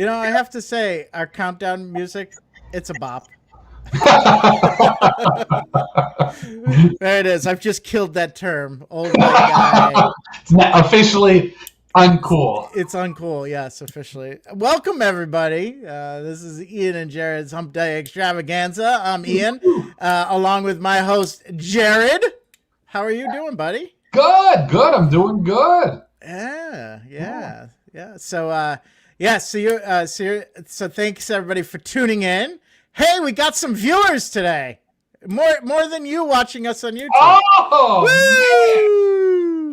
I have to say, our countdown music, it's a bop. There it is. I've just killed that term. Old white guy. It's not officially It's uncool. it's uncool. Yes, officially. Welcome everybody. This is Ian and Jerrod's Hump Day Extravaganza. I'm Ian, along with my host Jerrod. How are you doing, buddy? Good. I'm doing good. Yeah. So thanks everybody for tuning in. Hey, we got some viewers today. More than you watching us on YouTube. Oh,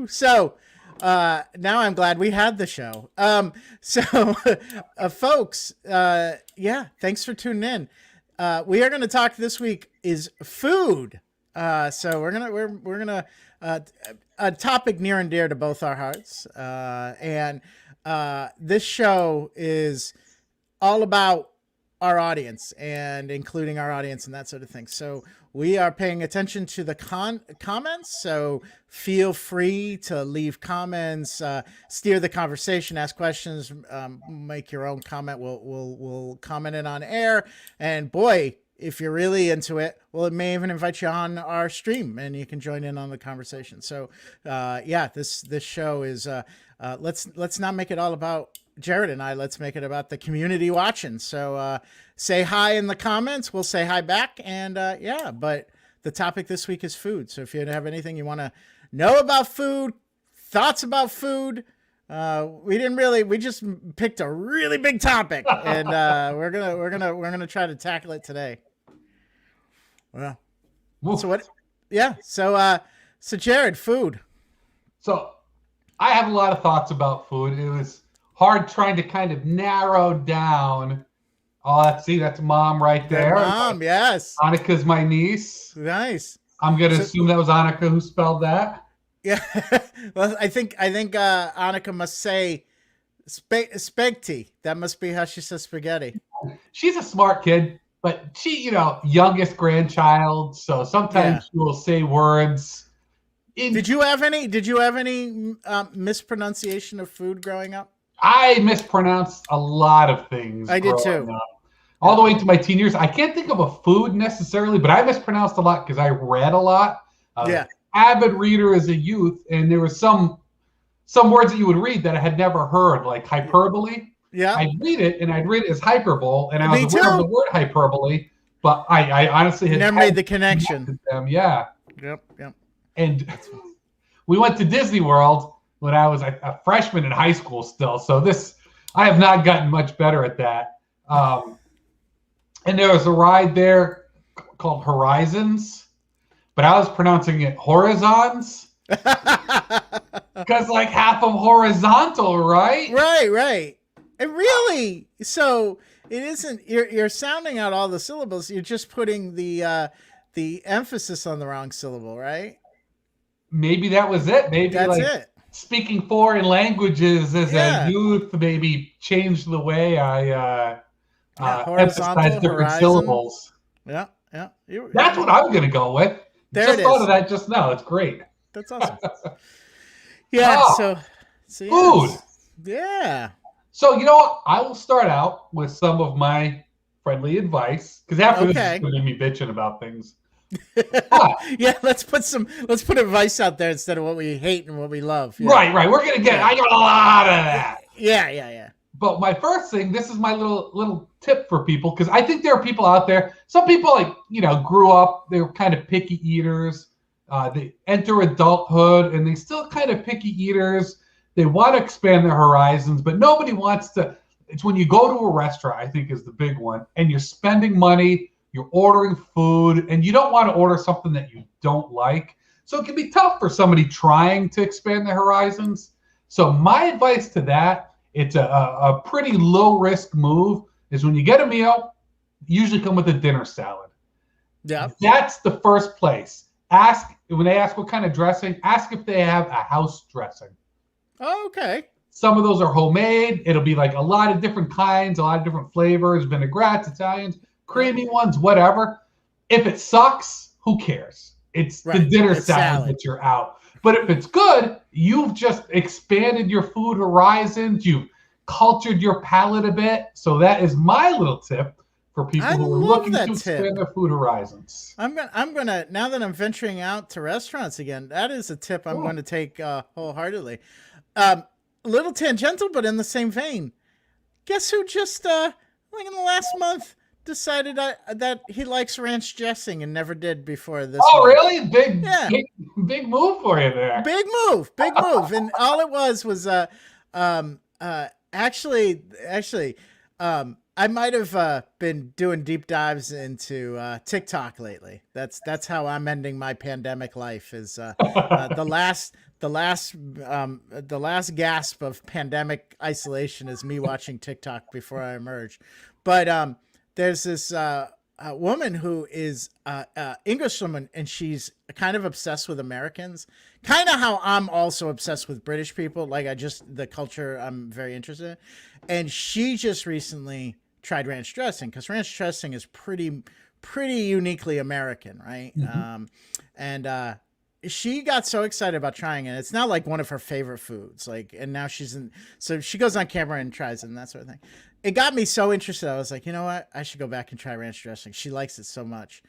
Woo! So now I'm glad we had the show. Folks, thanks for tuning in. We are going to talk this week is food. So we're gonna a topic near and dear to both our hearts. And this show is all about our audience and including our audience and that sort of thing. So we are paying attention to the comments. So feel free to leave comments, steer the conversation, ask questions, make your own comment. We'll comment it on air. And boy, if you're really into it, well, it may even invite you on our stream and you can join in on the conversation. So this show is let's not make it all about Jerrod and I. Let's make it about the community watching. So say hi in the comments. We'll say hi back. And but the topic this week is food. So if you have anything you want to know about food, thoughts about food, we just picked a really big topic and we're gonna try to tackle it today. Well, so what? Yeah. So Jerrod, food. So I have a lot of thoughts about food. It was hard trying to kind of narrow down. Oh, that's Mom right there. Mom, yes. Annika's my niece. Nice. I'm gonna assume that was Annika who spelled that. Yeah. Well, I think Annika must say spaghetti. That must be how she says spaghetti. She's a smart kid, but she, youngest grandchild, so sometimes she will say words. Did you have any mispronunciation of food growing up? I mispronounced a lot of things. I did too. All the way into my teen years. I can't think of a food necessarily, but I mispronounced a lot because I read a lot. Avid reader as a youth, and there were some words that you would read that I had never heard, like hyperbole. Yeah. I'd read it, and I'd read it as hyperbole, and I was aware of the word hyperbole, but I honestly had never made the connection. Them. Yeah. Yep. And we went to Disney World when I was a freshman in high school still, so I have not gotten much better at that. And there was a ride there called Horizons, but I was pronouncing it Horizons because like half of horizontal, right? Right. And really, so it isn't. You're sounding out all the syllables. You're just putting the emphasis on the wrong syllable, right? Maybe that was it. Maybe that's it. Speaking foreign languages as a youth maybe changed the way I emphasize different syllables. Yeah. That's what I'm gonna go with. Just thought of that just now. It's great. That's awesome. Yeah. So food. Yeah. So you know what? I will start out with some of my friendly advice because after this is going to be me bitching about things. Yeah, let's put advice out there instead of what we hate and what we love. Yeah. Right. We're gonna get. I got a lot of that. Yeah. But my first thing, this is my little tip for people because I think there are people out there. Some people grew up. They were kind of picky eaters. They enter adulthood and they still kind of picky eaters. They want to expand their horizons, but nobody wants to. It's when you go to a restaurant, I think is the big one, and you're spending money. You're ordering food, and you don't want to order something that you don't like. So it can be tough for somebody trying to expand their horizons. So my advice to that, it's a pretty low-risk move, is when you get a meal, usually come with a dinner salad. Yeah. That's the first place. When they ask what kind of dressing, ask if they have a house dressing. Oh, okay. Some of those are homemade. It'll be like a lot of different kinds, a lot of different flavors, vinaigrettes, Italians, creamy ones, whatever. If it sucks, who cares? It's the dinner salad that you're out. But if it's good, you've just expanded your food horizons. You've cultured your palate a bit. So that is my little tip for people I who are love looking that to expand tip. their food horizons. I'm gonna now that I'm venturing out to restaurants again. That is a tip I'm Cool. going to take wholeheartedly. A little tangential, but in the same vein. Guess who just like in the last month decided that he likes ranch dressing and never did before this Oh, month. really? Big, Yeah, big move for you there. big move, and all it was actually I might have been doing deep dives into TikTok lately. That's how I'm ending my pandemic life. Is the last gasp of pandemic isolation is me watching TikTok before I emerge. But there's this woman who is English woman, and she's kind of obsessed with Americans. Kind of how I'm also obsessed with British people. Like the culture I'm very interested in. And she just recently tried ranch dressing, because ranch dressing is pretty uniquely American, right? Mhm. And she got so excited about trying it. It's now like one of her favorite foods. Like, and now so she goes on camera and tries it and that sort of thing. It got me so interested. I was like, you know what? I should go back and try ranch dressing. She likes it so much.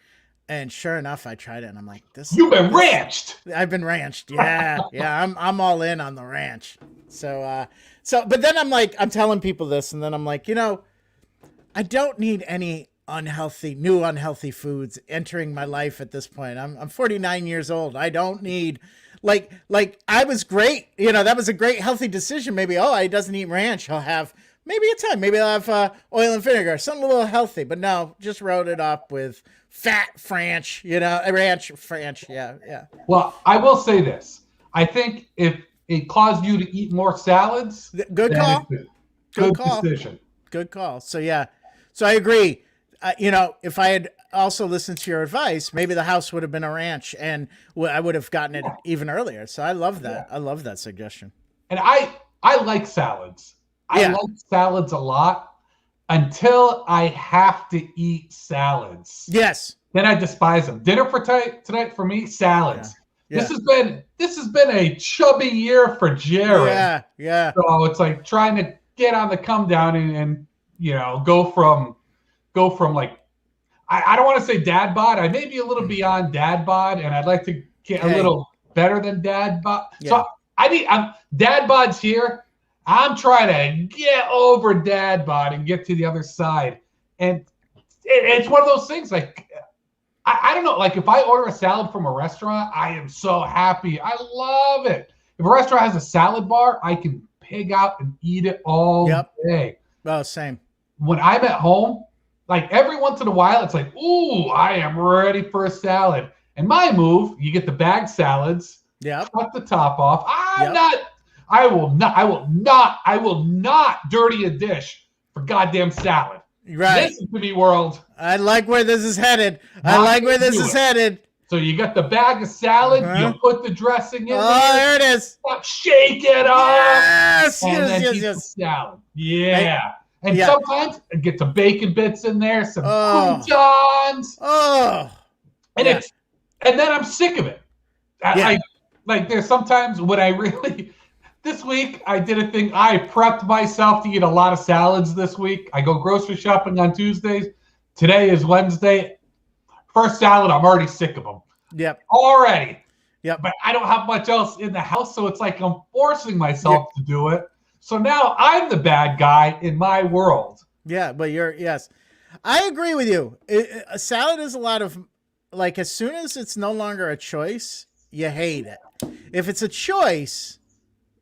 And sure enough, I tried it, and I'm like, You've been ranched. I've been ranched. Yeah. I'm all in on the ranch. So, but then I'm telling people this, and then I'm like, I don't need any new unhealthy foods entering my life at this point. I'm 49 years old. I don't need like I was great. That was a great healthy decision. Maybe, he doesn't eat ranch. I'll have maybe a time. Maybe I'll have oil and vinegar, something a little healthy. But no, just wrote it up with fat ranch, ranch. Yeah. Well, I will say this. I think if it caused you to eat more salads, Good call. Good decision. Good call. So yeah, so I agree. If I had also listened to your advice, maybe the house would have been a ranch, and I would have gotten it even earlier. So I love that. I love that suggestion. And I like salads. I like salads a lot until I have to eat salads. Yes. Then I despise them. Dinner for tonight for me, salads. Yeah. This has been a chubby year for Jerrod. Yeah. So it's like trying to get on the come down and go from like, I don't want to say dad bod. I may be a little beyond dad bod, and I'd like to get a little better than dad bod. Yeah. So I'm dad bod's here. I'm trying to get over dad bod and get to the other side. And it's one of those things, like, I don't know, like if I order a salad from a restaurant, I am so happy. I love it. If a restaurant has a salad bar, I can pig out and eat it all day. Oh, same. When I'm at home, like every once in a while, it's like, ooh, I am ready for a salad. And my move, you get the bag salads, cut the top off. I will not dirty a dish for goddamn salad. Right. Listen to me, world. I like where this is headed. So you got the bag of salad, you put the dressing in there. Oh, there it is. Shake it up. Yes. The salad. Yeah. And sometimes I get some bacon bits in there, some croutons. And and then I'm sick of it. Like there's sometimes when I really this week, I did a thing. I prepped myself to eat a lot of salads this week. I go grocery shopping on Tuesdays. Today is Wednesday. First salad, I'm already sick of them. Yep. Already. Yep. But I don't have much else in the house, so it's like I'm forcing myself to do it. So now I'm the bad guy in my world. Yeah, but yes. I agree with you. A salad is a lot of, like, as soon as it's no longer a choice, you hate it. If it's a choice,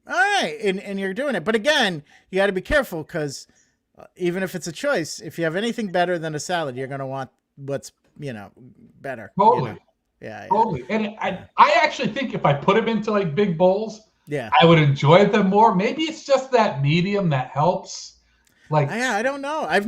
all right, and you're doing it. But again, you got to be careful, because even if it's a choice, if you have anything better than a salad, you're going to want what's, better. Totally. Yeah. Totally. And I actually think if I put them into like big bowls, yeah, I would enjoy them more. Maybe it's just that medium that helps. Like, I don't know. I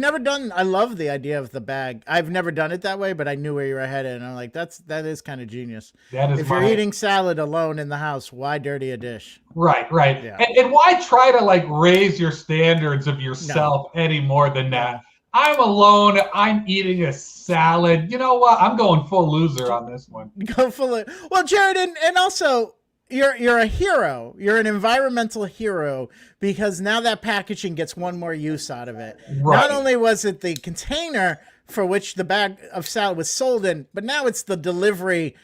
love the idea of the bag. I've never done it that way, but I knew where you were headed, and I'm like, that is kind of genius. If you're eating salad alone in the house, why dirty a dish? Right. Yeah. And why try to like raise your standards of yourself any more than that? I'm alone. I'm eating a salad. You know what? I'm going full loser on this one. Go full. Well, Jerrod, and also, you're a hero. You're an environmental hero because now that packaging gets one more use out of it. Right. Not only was it the container for which the bag of salad was sold in, but now it's the delivery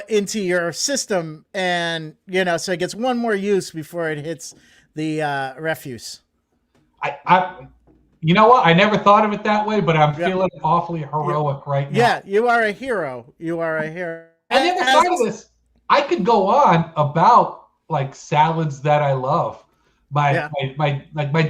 into your system, and so it gets one more use before it hits the refuse. You know what? I never thought of it that way, but I'm feeling awfully heroic right now. Yeah, you are a hero. You are a hero. I never thought of this. I could go on about like salads that I love. My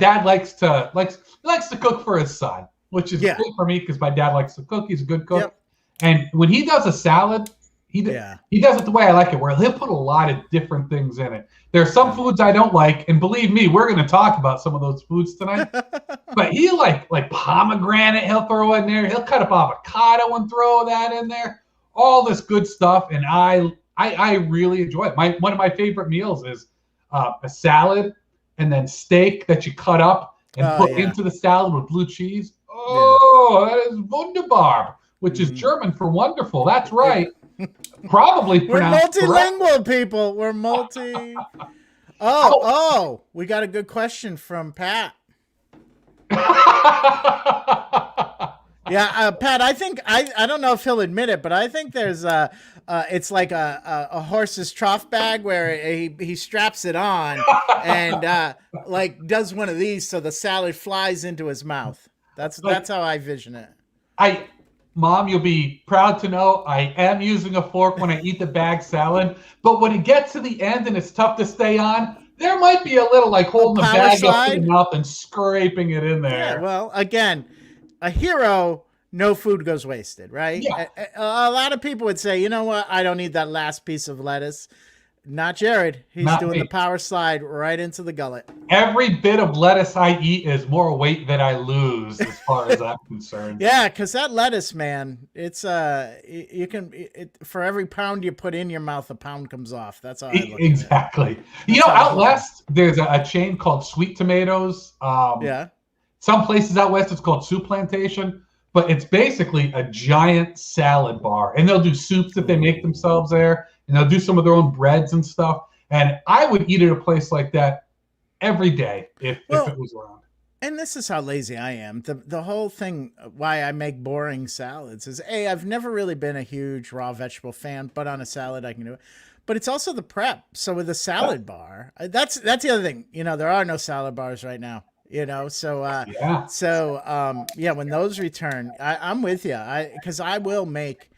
dad likes to cook for his son, which is great for me because my dad likes to cook. He's a good cook. Yep. And when he does a salad, he does it the way I like it, where he'll put a lot of different things in it. There are some foods I don't like, and believe me, we're going to talk about some of those foods tonight. But he like pomegranate, he'll throw in there. He'll cut up avocado and throw that in there. All this good stuff, and I really enjoy it. One of my favorite meals is a salad and then steak that you cut up and put into the salad with blue cheese. Oh, that is wunderbar, which is German for wonderful. That's right. Probably we're multilingual people. We're multi. We got a good question from Pat. Yeah, Pat. I think I don't know if he'll admit it, but I think there's it's like a horse's trough bag where he straps it on and like does one of these so the salad flies into his mouth. That's how I vision it. Mom, you'll be proud to know I am using a fork when I eat the bag salad, but when it gets to the end and it's tough to stay on, there might be a little like holding the bag up to the mouth and scraping it in there. Yeah, well, again, a hero, no food goes wasted, right? Yeah. A lot of people would say, you know what, I don't need that last piece of lettuce. Not Jerrod. He's doing the power slide right into the gullet. Every bit of lettuce I eat is more weight that I lose, as far as I'm concerned. Yeah, because that lettuce, man, it's for every pound you put in your mouth, a pound comes off. That's how I look exactly. At it. Out west, there's a chain called Sweet Tomatoes. Some places out west, it's called Soup Plantation, but it's basically a giant salad bar, and they'll do soups that they make themselves there. And they'll do some of their own breads and stuff. And I would eat at a place like that every day if it was around. And this is how lazy I am. The whole thing why I make boring salads is, I've never really been a huge raw vegetable fan, but on a salad I can do it. But it's also the prep. So with a salad bar, that's the other thing. There are no salad bars right now. So when those return, I'm with you. Because I will make.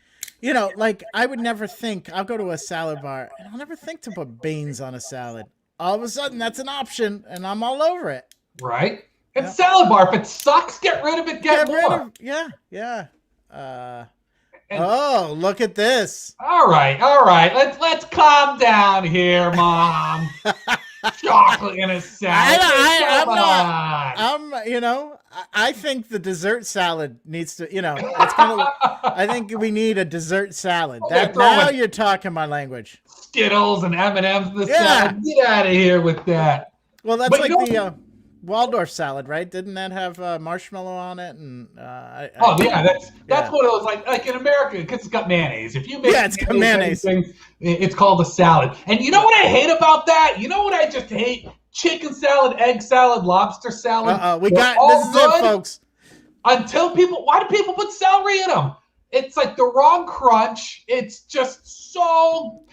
I would never think, I'll go to a salad bar and I'll never think to put beans on a salad. All of a sudden, that's an option and I'm all over it. Right? And salad bar, if it sucks, get rid of it, get more. Yeah. Look at this. All right. Let's calm down here, Mom. Chocolate in a salad. I think the dessert salad needs to, it's kind of. I think we need a dessert salad. Now you're talking my language. Skittles and M&Ms in the salad. Get out of here with that. Well, that's the Waldorf salad, right? Didn't that have marshmallow on it? And that's what it was like in America, because it's got mayonnaise. If you make it's got mayonnaise. It's called a salad. And you know what I hate about that? You know what I just hate? Chicken salad, egg salad, lobster salad. This is it, folks. Why do people put celery in them? It's like the wrong crunch. It's just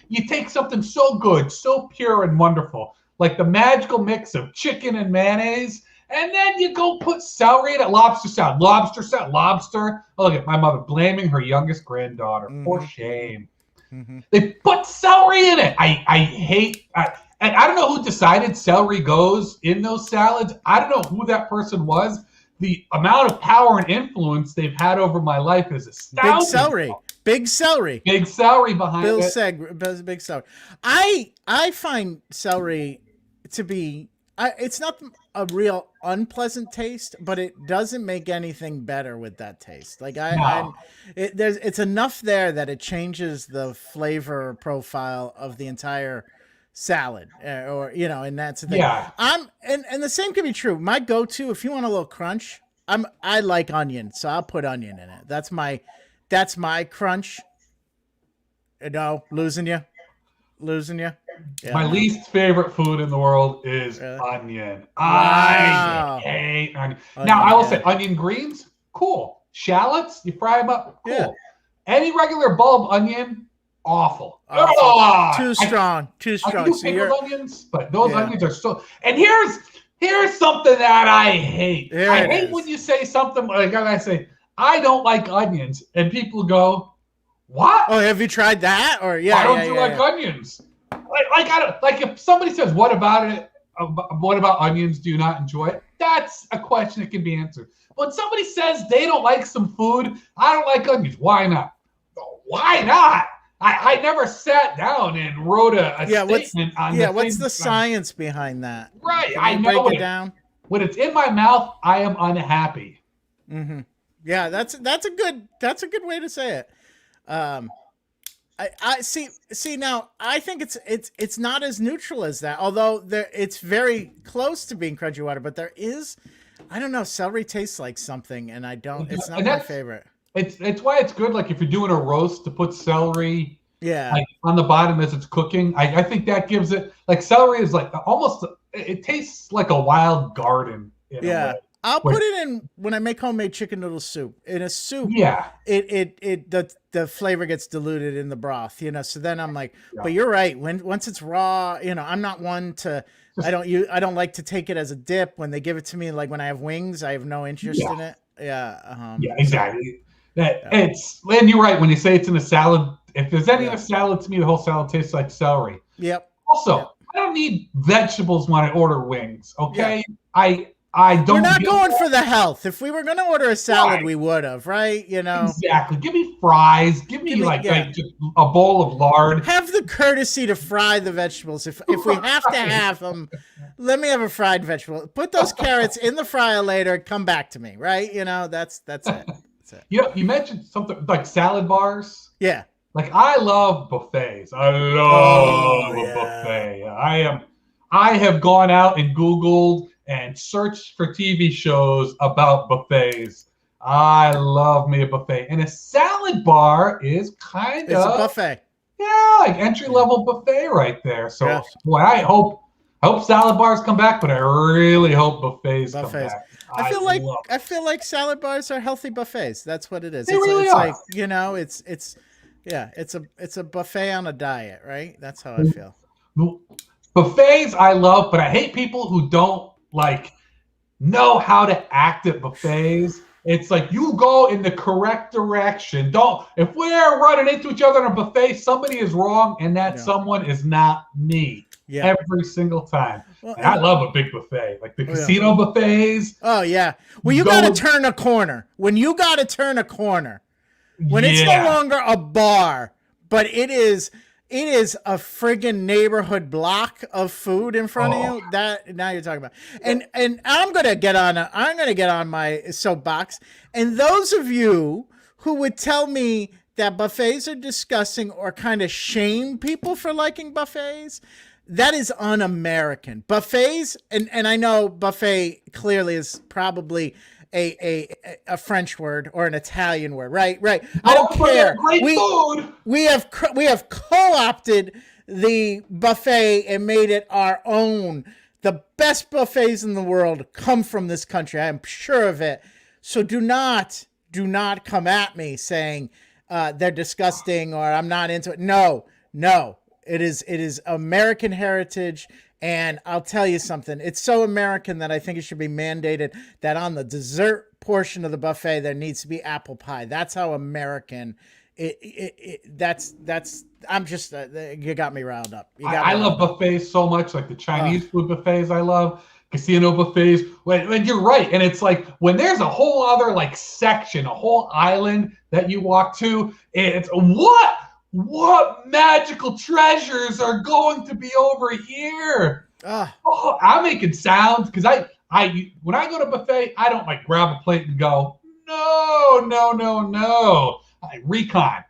you take something so good, so pure and wonderful, like the magical mix of chicken and mayonnaise, and then you go put celery in it. Lobster salad. Oh, look at my mother blaming her youngest granddaughter. For shame. Mm-hmm. They put celery in it. I hate. And I don't know who decided celery goes in those salads. I don't know who that person was. The amount of power and influence they've had over my life is astounding. Big celery behind it. Big celery. I find celery to be. It's not a real unpleasant taste, but it doesn't make anything better with that taste. Like it's enough there that it changes the flavor profile of the entire salad, and that's the thing. Yeah. And the same can be true. My go-to, if you want a little crunch, I like onion, so I'll put onion in it. That's my crunch. No, losing you. losing you? Yeah, My no. least favorite food in the world is Really? onion. Wow. I hate onion. Now, Onion, I will yeah. say onion greens, cool. Shallots, you fry them up, Yeah. cool. Any regular bulb onion, awful. Awful. Ugh! Too strong. Too I can strong. do So pickled you're onions, but those yeah. onions are so. And here's something that I hate. There I it hate is. when you say something like I say, I don't like onions, and people go, "What? Oh, have you tried that? Or Why don't you like yeah. onions?" I don't like if somebody says, "What about it? What about onions? Do you not enjoy it?" That's a question that can be answered. When somebody says they don't like some food, I don't like onions. Why not? Why not? I never sat down and wrote a statement on the what's thing. the science behind that? Right. Can I you know break it down? when it's in my mouth, I am unhappy. Mm-hmm. Yeah, that's a good way to say it. I see now. I think it's not as neutral as that. Although it's very close to being crunchy water, but there is, I don't know. Celery tastes like something, and I don't. It's not my favorite. It's why it's good. Like if you're doing a roast to put celery, Yeah, like on the bottom as it's cooking. I think that gives it like celery is like almost it tastes like a wild garden in a way. I'll put it in when I make homemade chicken noodle soup. In a soup, Yeah. The flavor gets diluted in the broth, So then I'm like, but you're right. Once it's raw, I'm not one to. I don't like to take it as a dip. When they give it to me, like when I have wings, I have no interest in it. Yeah. Yeah, exactly. It's and you're right when you say it's in a salad. If there's any other salad to me, the whole salad tastes like celery. Yep. Also, I don't need vegetables when I order wings. Okay, I don't. We're not going for the health. If we were going to order a salad, we would have, right? Exactly. Give me fries. Give me like just a bowl of lard. Have the courtesy to fry the vegetables. If we have to have them, let me have a fried vegetable. Put those carrots in the fryer later. Come back to me, right? That's it. That's it. You mentioned something like salad bars. Yeah. Like I love buffets. I love a buffet. I have gone out and Googled and searched for TV shows about buffets. I love me a buffet. And a salad bar is it's a buffet. Yeah, like entry-level buffet right there. So boy, I hope salad bars come back, but I really hope buffets come back. I feel like salad bars are healthy buffets. That's what it is. They really are. Like, it's a buffet on a diet, right? That's how I feel. Buffets I love, but I hate people who don't know how to act at buffets. It's like you go in the correct direction. If we're running into each other in a buffet, somebody is wrong, and that someone is not me. Yeah. Every single time. Well, I love a big buffet, like the casino buffets. Oh yeah. Well, you got to turn a corner. When you got to turn a corner, when it's no longer a bar, but it is a friggin' neighborhood block of food in front of you. That now you're talking about. And I'm gonna get on my soapbox. And those of you who would tell me that buffets are disgusting or kind of shame people for liking buffets, that is un-American. Buffets, and I know buffet clearly is probably a French word or an Italian word, right? I don't care. We have co-opted the buffet and made it our own. The best buffets in the world come from this country. I am sure of it. So do not come at me saying they're disgusting or I'm not into it. No. It is American heritage. And I'll tell you something. It's so American that I think it should be mandated that on the dessert portion of the buffet there needs to be apple pie. That's how American. That's. I'm just. You got me riled up. I love buffets so much, like the Chinese food buffets. I love casino buffets. When you're right, and it's like when there's a whole other section, a whole island that you walk to. It's what magical treasures are going to be over here? I'm making sounds because I when I go to buffet, I don't grab a plate and go, no. Recon.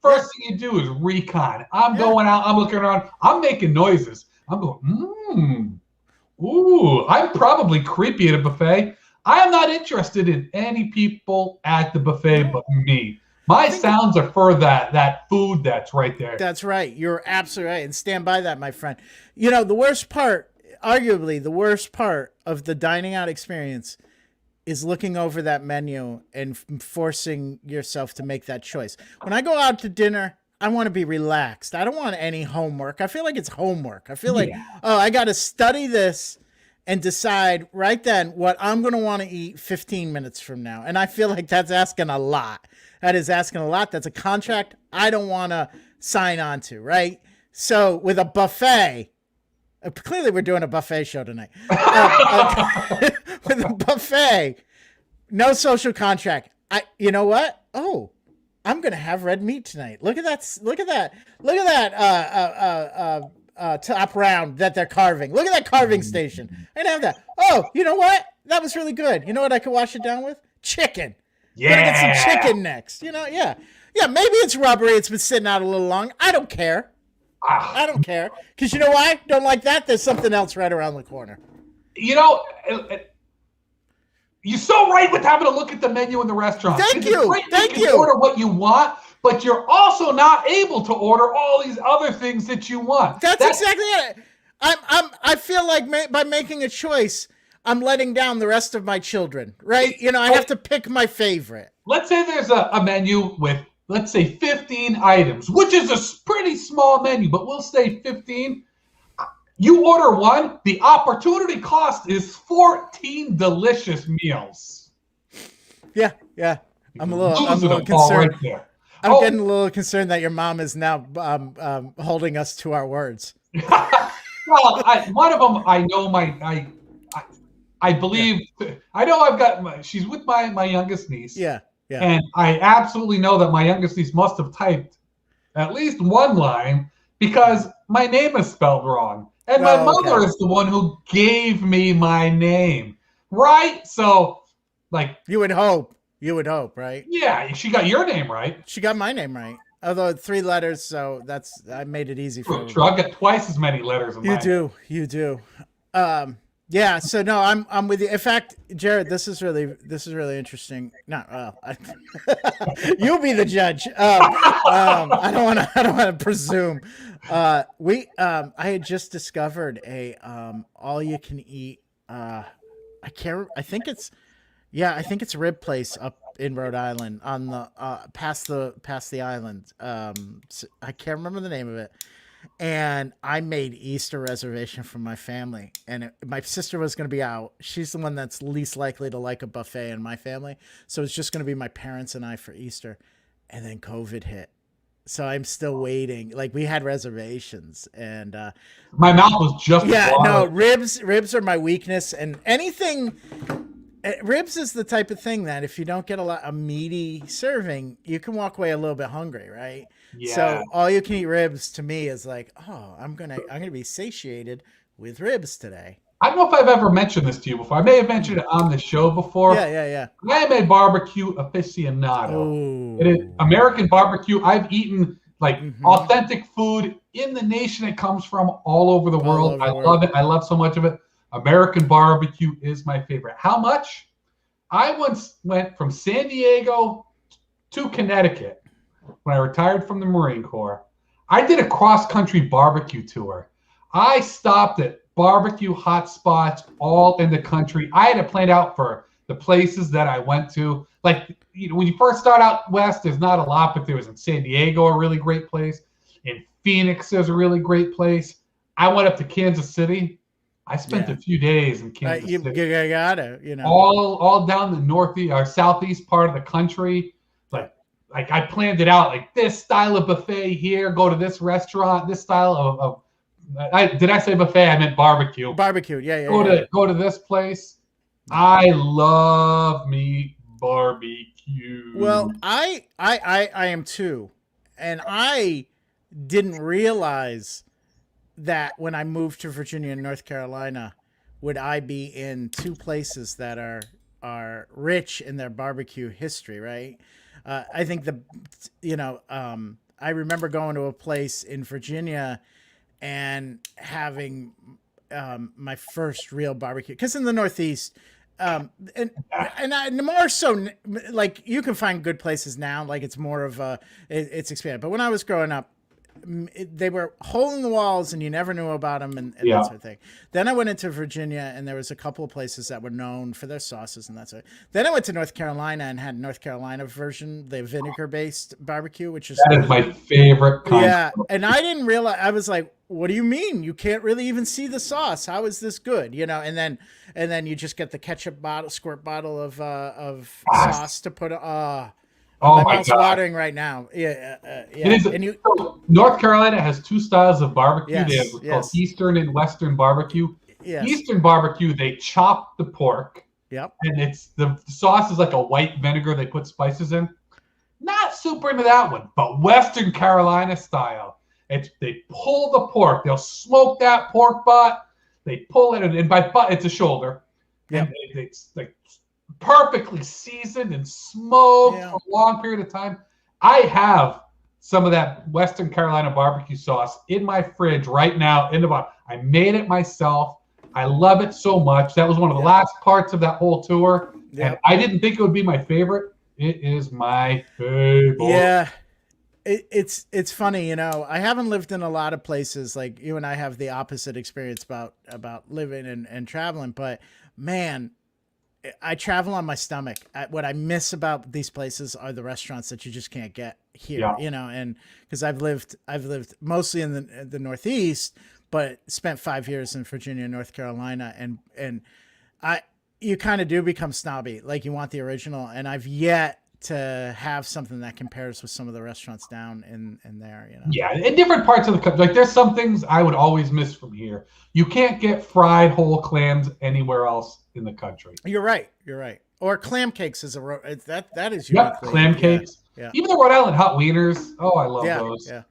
First thing you do is recon. I'm going out, I'm looking around, I'm making noises. I'm going, ooh, I'm probably creepy at a buffet. I am not interested in any people at the buffet but me. My sounds are for that food that's right there. That's right. You're absolutely right. And stand by that, my friend. You know, the worst part, arguably the worst part of the dining out experience is looking over that menu and forcing yourself to make that choice. When I go out to dinner, I want to be relaxed. I don't want any homework. I feel like it's homework. I feel like, oh, I got to study this and decide right then what I'm going to want to eat 15 minutes from now. And I feel like that's asking a lot. That is asking a lot. That's a contract I don't want to sign on to, right? So with a buffet, clearly we're doing a buffet show tonight. With a buffet, no social contract. You know what? Oh, I'm gonna have red meat tonight. Look at that! Look at that! Look at that! Top round that they're carving. Look at that carving station. I didn't have that. Oh, you know what? That was really good. You know what I could wash it down with? Chicken. Yeah. Gotta get some chicken next. You know, yeah. Maybe it's rubbery. It's been sitting out a little long. I don't care. I don't care. Because you know why? Don't like that? There's something else right around the corner. You know, you're so right with having to look at the menu in the restaurant. Thank you. Thank you. Order what you want, but you're also not able to order all these other things that you want. That's exactly it. I feel like by making a choice, I'm letting down the rest of my children, right? You know, I have to pick my favorite. Let's say there's a menu with, let's say, 15 items, which is a pretty small menu, but we'll say 15. You order one, the opportunity cost is 14 delicious meals. Yeah. I'm a little concerned. Right there. I'm getting a little concerned that your mom is now holding us to our words. Well, one of them, I know I believe, I know I've got, she's with my youngest niece. Yeah. And I absolutely know that my youngest niece must have typed at least one line because my name is spelled wrong. And my mother is the one who gave me my name. Right? So, like. You would hope, right? Yeah, she got your name right. She got my name right. Although 3 letters, so I made it easy for her. True, I got twice as many letters in mine. You do. Yeah, so no, I'm with you. In fact, Jerrod, this is really interesting. No, you'll be the judge. I don't want to presume. I had just discovered a all you can eat. I think it's rib place up in Rhode Island on the past the island. So I can't remember the name of it. And I made Easter reservation for my family, and my sister was going to be out. She's the one that's least likely to like a buffet in my family, so it's just going to be my parents and I for Easter. And then COVID hit, so I'm still waiting. Like, we had reservations, and my mouth was just ribs are my weakness, and anything. Ribs is the type of thing that if you don't get a meaty serving, you can walk away a little bit hungry, right? Yeah. So all you can eat ribs to me is like, oh, I'm gonna be satiated with ribs today. I don't know if I've ever mentioned this to you before. I may have mentioned it on the show before. Yeah. I am a barbecue aficionado. Ooh. It is American barbecue. I've eaten authentic food in the nation it comes from all over the world. I love it. I love so much of it. American barbecue is my favorite. How much? I once went from San Diego to Connecticut when I retired from the Marine Corps. I did a cross-country barbecue tour. I stopped at barbecue hot spots all in the country. I had it planned out for the places that I went to. Like, when you first start out west, there's not a lot, but there was in San Diego a really great place. In Phoenix, there's a really great place. I went up to Kansas City. I spent a few days in Kansas City. You gotta, all down the northeast or southeast part of the country. Like I planned it out. Like, this style of buffet here. Go to this restaurant. This style of did I say buffet? I meant barbecue. Barbecue, yeah. Go to this place. I love me barbecue. Well, I am too, and I didn't realize that when I moved to Virginia and North Carolina, would I be in 2 places that are rich in their barbecue history, right? I think I remember going to a place in Virginia and having my first real barbecue. Because in the Northeast, and more so, like you can find good places now. Like it's more of it's expanded. But when I was growing up, they were hole in the walls and you never knew about them and that sort of thing. Then I went into Virginia and there was a couple of places that were known for their sauces and that sort of thing. Then I went to North Carolina and had North Carolina version, the vinegar based barbecue, which is that is my favorite kind. Yeah. And I didn't realize, I was like, what do you mean? You can't really even see the sauce. How is this good? You know, and then you just get the ketchup squirt bottle of sauce to put my mouth's watering right now. Yeah. So North Carolina has two styles of barbecue. Yes, they have what's called Eastern and Western barbecue. Yes. Eastern barbecue, they chop the pork. Yep. And it's the sauce is like a white vinegar they put spices in. Not super into that one, but Western Carolina style. They pull the pork. They'll smoke that pork butt. They pull it, and by butt, it's a shoulder. Yep. And it's like perfectly seasoned and smoked for a long period of time. I have some of that Western Carolina barbecue sauce in my fridge right now in the bottom. I made it myself. I love it so much. That was one of the last parts of that whole tour. And I didn't think it would be my favorite. It is my favorite. Yeah. It's funny, you know, I haven't lived in a lot of places. Like you and I have the opposite experience about living and traveling, but man, I travel on my stomach. What I miss about these places are the restaurants that you just can't get here, you know, and because I've lived mostly in the Northeast, but spent 5 years in Virginia and North Carolina. And you kind of do become snobby. Like you want the original. And I've yet to have something that compares with some of the restaurants down in there, you know? Yeah. In different parts of the country, like there's some things I would always miss from here. You can't get fried whole clams anywhere else in the country. You're right. Or clam cakes is that is unique. Yep, clam cakes. Yeah. Even the Rhode Island hot wieners. Oh, I love those. Yeah.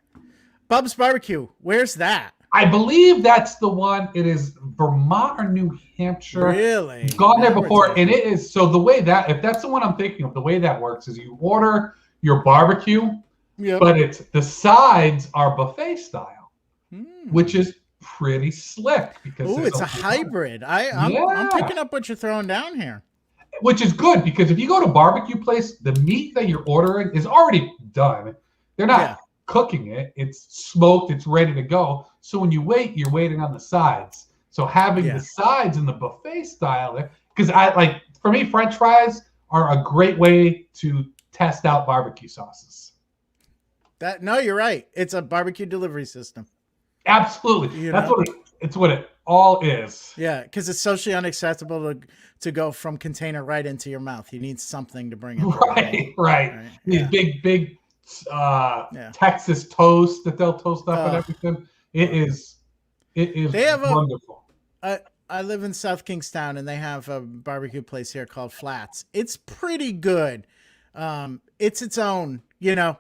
Bub's Barbecue. Where's that? I believe that's the one. It is Vermont or New Hampshire. Really? I've gone there before, and it is so the way that if that's the one I'm thinking of, the way that works is you order your barbecue, but it's the sides are buffet style, which is pretty slick because it's a hybrid. I'm picking up what you're throwing down here. Which is good because if you go to a barbecue place, the meat that you're ordering is already done. They're not cooking it. It's smoked. It's ready to go. So when you wait, you're waiting on the sides. So having the sides in the buffet style, because for me, French fries are a great way to test out barbecue sauces. No, you're right. It's a barbecue delivery system. Absolutely. It's what it all is. Yeah, because it's socially unacceptable to go from container right into your mouth. You need something to bring it. Right. These big Texas toast that they'll toast up and everything. It is wonderful. I live in South Kingstown and they have a barbecue place here called Flats. It's pretty good. It's its own, you know,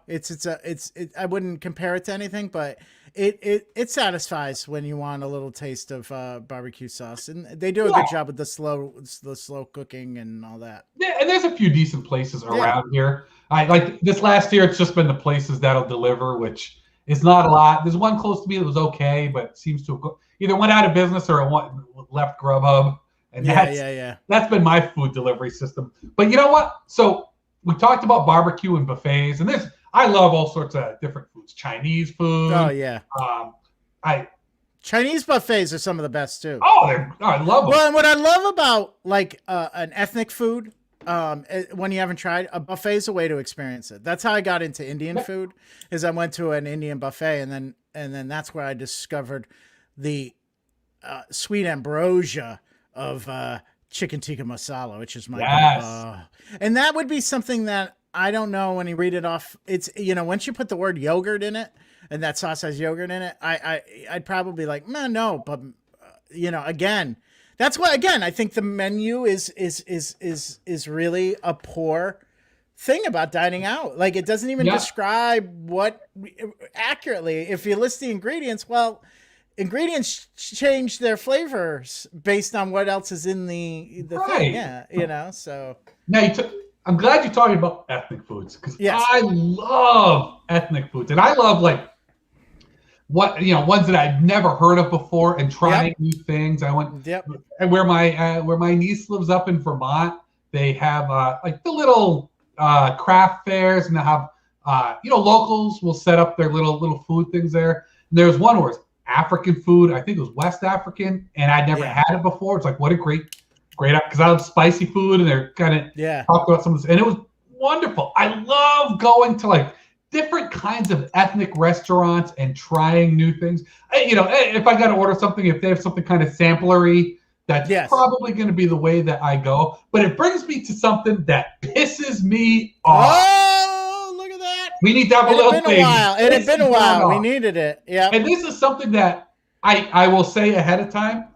I wouldn't compare it to anything, but it satisfies when you want a little taste of barbecue sauce, and they do a good job with the slow cooking and all that. Yeah, and there's a few decent places around here. I like this last year. It's just been the places that'll deliver, which is not a lot. There's one close to me that was okay, but seems to have either went out of business or left Grubhub. And that's been my food delivery system. But you know what? So we talked about barbecue and buffets, and I love all sorts of different foods. Chinese food. Oh yeah. Chinese buffets are some of the best too. I love them. Well, and what I love about like an ethnic food, when you haven't tried, a buffet is a way to experience it. That's how I got into Indian food. Is I went to an Indian buffet, and then that's where I discovered the sweet ambrosia of chicken tikka masala, which is my and that would be something that I don't know when you read it off. It's, you know, once you put the word yogurt in it and that sauce has yogurt in it, I'd probably like, man, no, but you know, again, that's why, again, I think the menu is really a poor thing about dining out. Like it doesn't even describe what accurately, if you list the ingredients, well, ingredients change their flavors based on what else is in the thing. Yeah. You know, so now I'm glad you're talking about ethnic foods because I love ethnic foods, and I love like ones that I've never heard of before and trying new things. I went and where my niece lives up in Vermont. They have like the little craft fairs, and they have locals will set up their little food things there. And there's one where it's African food. I think it was West African, and I'd never had it before. It's like, what a great because I love spicy food, and they're kind of talked about some of this, and it was wonderful. I love going to like different kinds of ethnic restaurants and trying new things. If I got to order something, if they have something kind of samplery, that's probably going to be the way that I go. But it brings me to something that pisses me off. Oh, look at that. We need to have a little thing. It had been a while. We needed it. Yeah. And this is something that I will say ahead of time.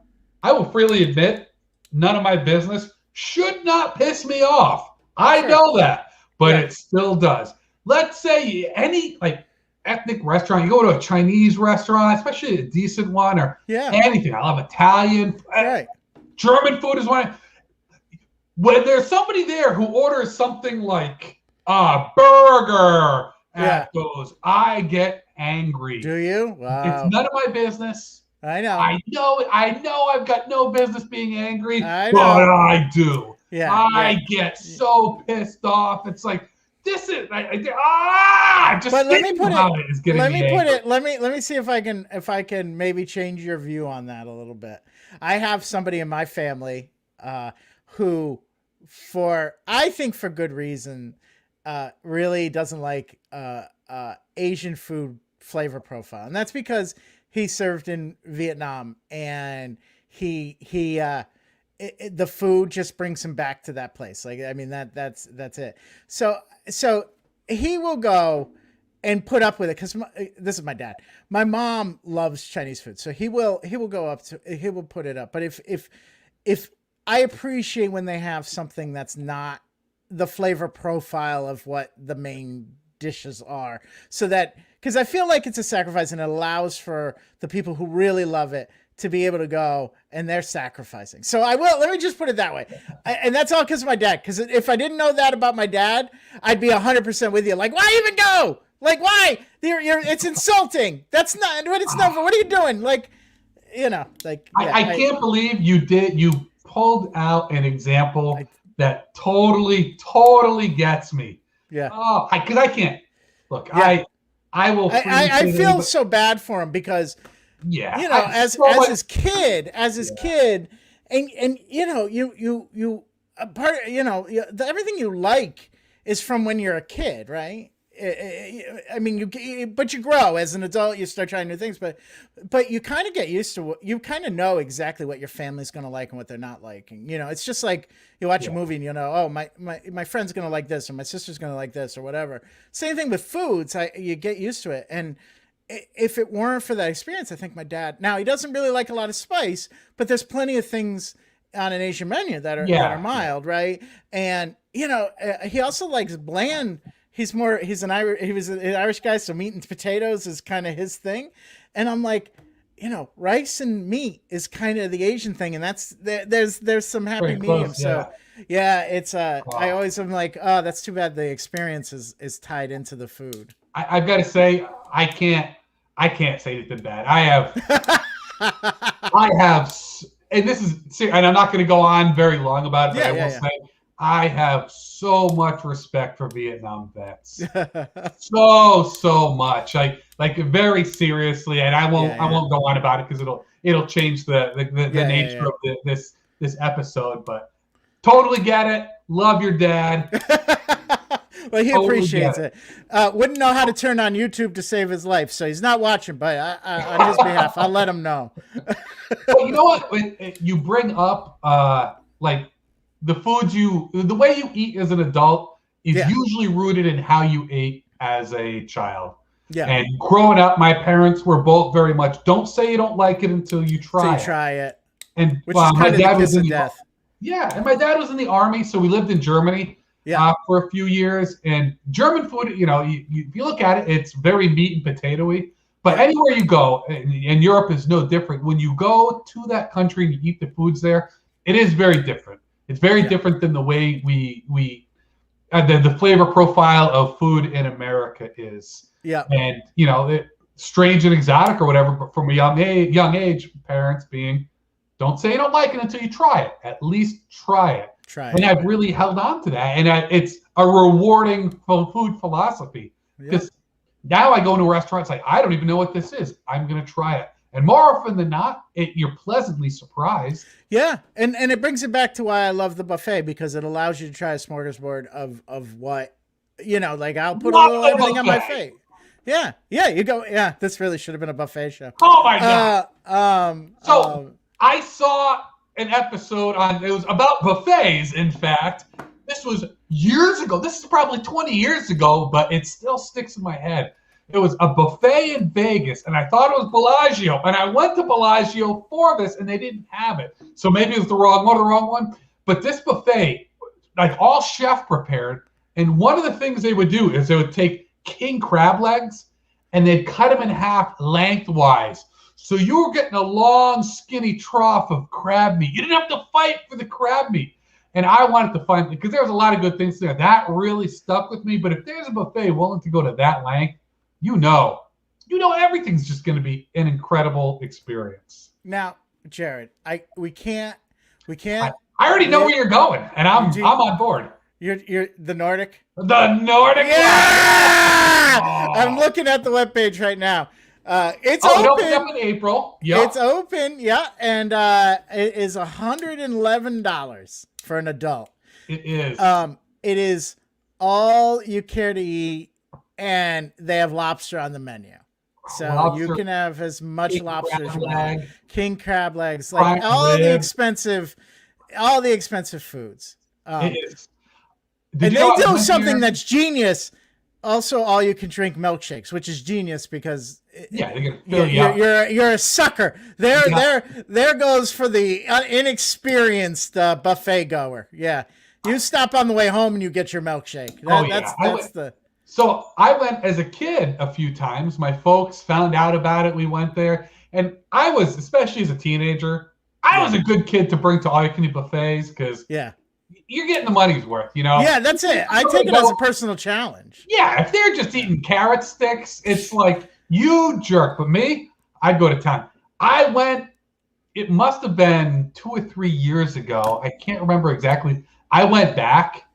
I will freely admit, none of my business, should not piss me off. I know that, but it still does. Let's say any like ethnic restaurant, you go to a Chinese restaurant, especially a decent one, or anything. I love Italian. German food is one. When there's somebody there who orders something like a burger at those, I get angry. Do you? Wow. It's none of my business. I know. I know I've got no business being angry, but I do. Yeah. I get so pissed off. It's like, this is just but let me put it is getting let me angry. put it let me see if I can maybe change your view on that a little bit. I have somebody in my family who, I think for good reason, really doesn't like Asian food flavor profile, and that's because he served in Vietnam, and the food just brings him back to that place. Like, I mean, that's it. So he will go and put up with it because this is my dad. My mom loves Chinese food, so he will put it up. But if I appreciate when they have something that's not the flavor profile of what the main dishes are, so that, because I feel like it's a sacrifice, and it allows for the people who really love it to be able to go, and they're sacrificing. So let me just put it that way. And that's all because of my dad. Because if I didn't know that about my dad, I'd be 100% with you. Like, why even go? Like, why? It's insulting. That's not what it's known for. What are you doing? Like, I can't believe you pulled out an example that totally gets me. Yeah. Oh, because I can't. Look, I will. I feel so bad for him because, as his kid, and everything you like is from when you're a kid, right? I mean, but you grow as an adult, you start trying new things, but you kind of get used to you kind of know exactly what your family's going to like and what they're not liking. It's just like you watch a movie and oh, my friend's going to like this, or my sister's going to like this, or whatever. Same thing with foods. You get used to it. And if it weren't for that experience, I think my dad, now he doesn't really like a lot of spice, but there's plenty of things on an Asian menu that are mild. Right. And, he also likes bland. He was an Irish guy, so meat and potatoes is kind of his thing. And I'm like, rice and meat is kind of the Asian thing, and there's some happy medium. So it's I always am like, oh, that's too bad the experience is tied into the food. I've got to say, I can't say anything bad. I have, and this is, and I'm not going to go on very long about it, but I will say, I have so much respect for Vietnam vets, so much. Like very seriously, and I won't go on about it because it'll change the nature of this episode. But totally get it. Love your dad. Well, he appreciates it. Wouldn't know how to turn on YouTube to save his life, so he's not watching. But on his behalf, I'll let him know. Well, you know what? You bring up like. The way you eat as an adult is usually rooted in how you ate as a child. Yeah. And growing up, my parents were both very much, don't say you don't like it until you try it. And which is kind of the kiss of death. Yeah, and my dad was in the Army, so we lived in Germany for a few years. And German food, if you look at it, it's very meat and potatoy. But anywhere you go, and Europe is no different, when you go to that country and you eat the foods there, it is very different. It's very different than the way the flavor profile of food in America is. Yeah. And, strange and exotic or whatever, but from a young age, parents being, don't say you don't like it until you try it. At least try it. And I've really held on to that. And it's a rewarding food philosophy. Because now I go into a restaurant, it's like, I don't even know what this is. I'm going to try it. And more often than not, you're pleasantly surprised. Yeah. And it brings it back to why I love the buffet, because it allows you to try a smorgasbord of what, like I'll put a little everything on my plate. Yeah. Yeah. You go. Yeah. This really should have been a buffet show. Oh my God. I saw an episode it was about buffets. In fact, this was years ago. This is probably 20 years ago, but it still sticks in my head. It was a buffet in Vegas, and I thought it was Bellagio. And I went to Bellagio for this, and they didn't have it. So maybe it was the wrong one. But this buffet, like all chef prepared, and one of the things they would do is they would take king crab legs, and they'd cut them in half lengthwise. So you were getting a long, skinny trough of crab meat. You didn't have to fight for the crab meat. And I wanted to find, because there was a lot of good things there. That really stuck with me. But if there's a buffet willing to go to that length, you know everything's just going to be an incredible experience. Now, Jerrod, we can't. I already know where you're going, and I'm on board. You're the Nordic? The Nordic. Yeah! Oh. I'm looking at the webpage right now. It's open. It opened up in April. Yep. It's open, yeah, and it is $111 for an adult. It is. It is all you care to eat, and they have lobster on the menu. So you can have as much lobster as you want. King crab legs, like all the expensive foods. It is. And they do something that's genius. Also, all you can drink milkshakes, which is genius because you're a sucker. There goes for the inexperienced buffet goer. Yeah, you stop on the way home and you get your milkshake. So I went as a kid a few times. My folks found out about it. We went there, and I was, especially as a teenager, I was a good kid to bring to all you can eat buffets because you're getting the money's worth, Yeah, that's it. I take it as a personal challenge. Yeah, if they're just eating carrot sticks, it's like, you jerk. But me, I'd go to town. I went, it must have been 2 or 3 years ago. I can't remember exactly. I went back.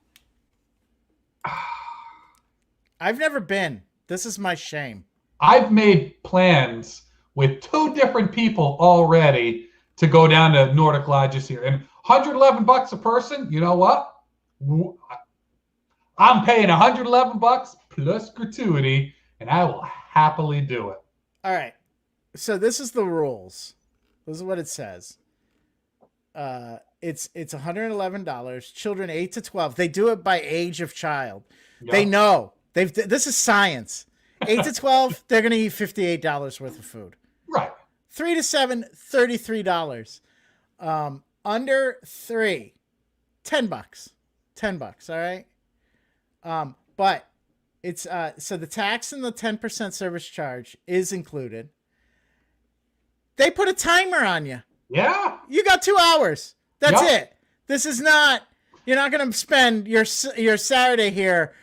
I've never been. This is my shame. I've made plans with 2 different people already to go down to Nordic Lodges here. And $111 a person, you know what? I'm paying $111 plus gratuity, and I will happily do it. All right. So this is the rules. This is what it says. It's $111. Children 8 to 12. They do it by age of child. Yep. They know. This is science. 8 to 12, they're going to eat $58 worth of food. Right. 3 to 7, $33. Under 3, $10. $10, all right? But it's so the tax and the 10% service charge is included. They put a timer on you. Yeah. You got 2 hours. That's it. This is not, you're not going to spend your Saturday here,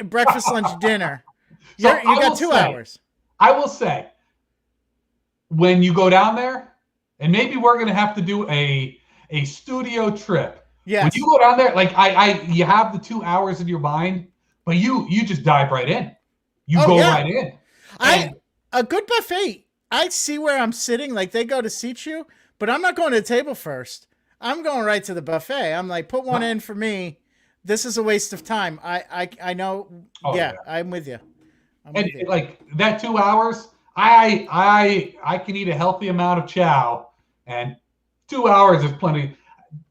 breakfast, lunch, dinner. You got 2 hours. I will say, when you go down there, and maybe we're going to have to do a studio trip. Yes. When you go down there, like you have the 2 hours in your mind, but you just dive right in. You go right in. A good buffet, I see where I'm sitting. Like they go to seat you, but I'm not going to the table first. I'm going right to the buffet. I'm like, put one in for me. This is a waste of time. I know. Oh, yeah, I'm with you. Like that 2 hours, I can eat a healthy amount of chow, and 2 hours is plenty.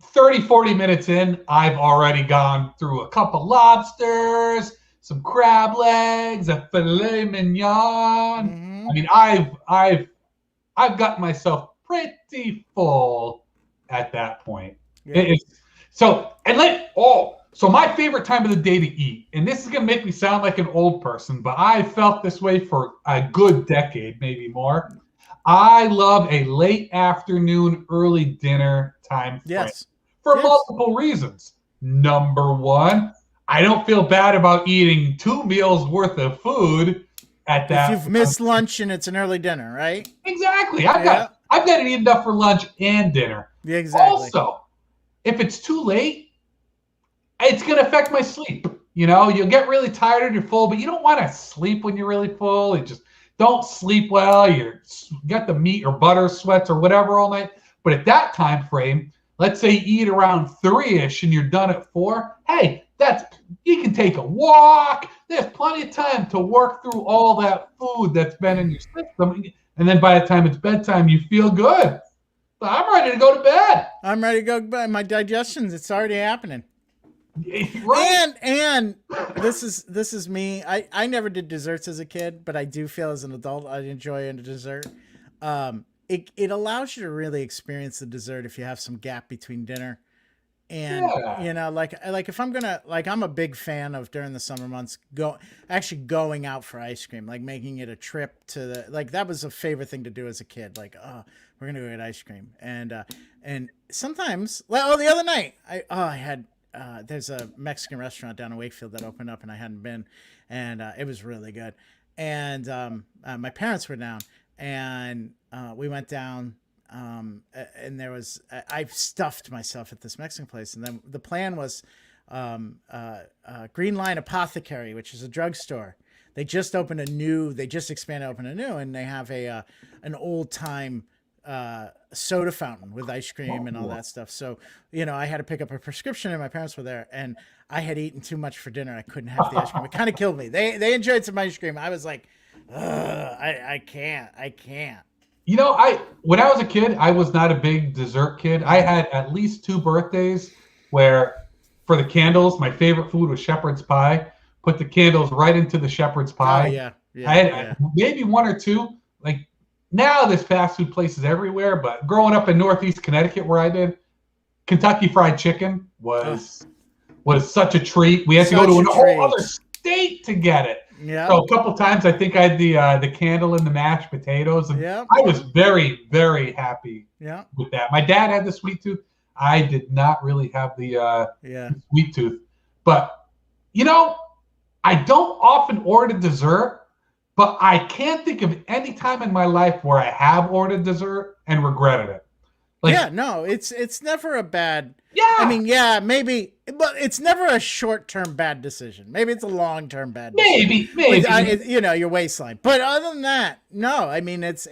30, 40 minutes in, I've already gone through a couple lobsters, some crab legs, a filet mignon. Mm-hmm. I mean, I've got myself pretty full at that point. Yeah. So my favorite time of the day to eat, and this is going to make me sound like an old person, but I felt this way for a good decade, maybe more. I love a late afternoon, early dinner time frame. Yes. For multiple reasons. Number one, I don't feel bad about eating 2 meals worth of food at If that you've point. missed lunch and it's an early dinner, right? Exactly. I've got to eat enough for lunch and dinner. Yeah, exactly. Also, if it's too late, it's going to affect my sleep. You'll get really tired and you're full, but you don't want to sleep when you're really full. You just don't sleep well. You got the meat or butter sweats or whatever all night. But at that time frame, let's say you eat around 3-ish and you're done at 4. Hey, you can take a walk. There's plenty of time to work through all that food that's been in your system. And then by the time it's bedtime, you feel good. So I'm ready to go to bed. I'm ready to go to bed. My digestion's, it's already happening. Right. And this is me. I never did desserts as a kid, but I do feel as an adult I enjoy a dessert. It allows you to really experience the dessert if you have some gap between dinner. And like if I'm gonna, like, I'm a big fan of during the summer months going out for ice cream, like making it a trip to that was a favorite thing to do as a kid. Like, oh, we're gonna go get ice cream, and sometimes, the other night I had there's a Mexican restaurant down in Wakefield that opened up and I hadn't been, and it was really good. And my parents were down, and we went down. And I stuffed myself at this Mexican place. And then the plan was Green Line Apothecary, which is a drugstore. They just expanded, opened a new, and they have an old time soda fountain with ice cream and all that stuff. So, I had to pick up a prescription and my parents were there, and I had eaten too much for dinner. I couldn't have the ice cream. It kind of killed me. They enjoyed some ice cream. I was like, I can't. When I was a kid, I was not a big dessert kid. I had at least 2 birthdays where, for the candles, my favorite food was shepherd's pie. Put the candles right into the shepherd's pie. Oh, yeah. I had maybe 1 or 2. Like, now there's fast food places everywhere, but growing up in Northeast Connecticut where I did, Kentucky Fried Chicken was such a treat. We had to go to a whole other state to get it. Yeah. So a couple times I think I had the candle and the mashed potatoes, and I was very, very happy with that. My dad had the sweet tooth. I did not really have the sweet tooth. But I don't often order dessert, but I can't think of any time in my life where I have ordered dessert and regretted it. It's never a bad. Yeah. I mean, maybe, but it's never a short-term bad decision. Maybe it's a long-term bad decision. Maybe. Your waistline. But other than that, no. I mean, it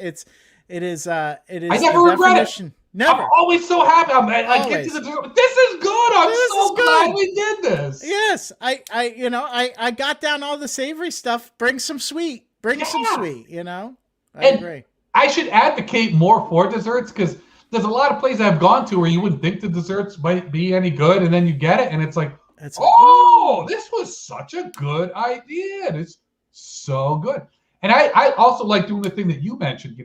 is. I never regret it. Never. I'm always so happy. I get to the dessert. This is good. I'm so glad we did this. Yes, I got down all the savory stuff. Bring some sweet. Some sweet. I agree. I should advocate more for desserts, because there's a lot of places I've gone to where you wouldn't think the desserts might be any good, and then you get it, and it's like, this was such a good idea. It's so good. And I also like doing the thing that you mentioned,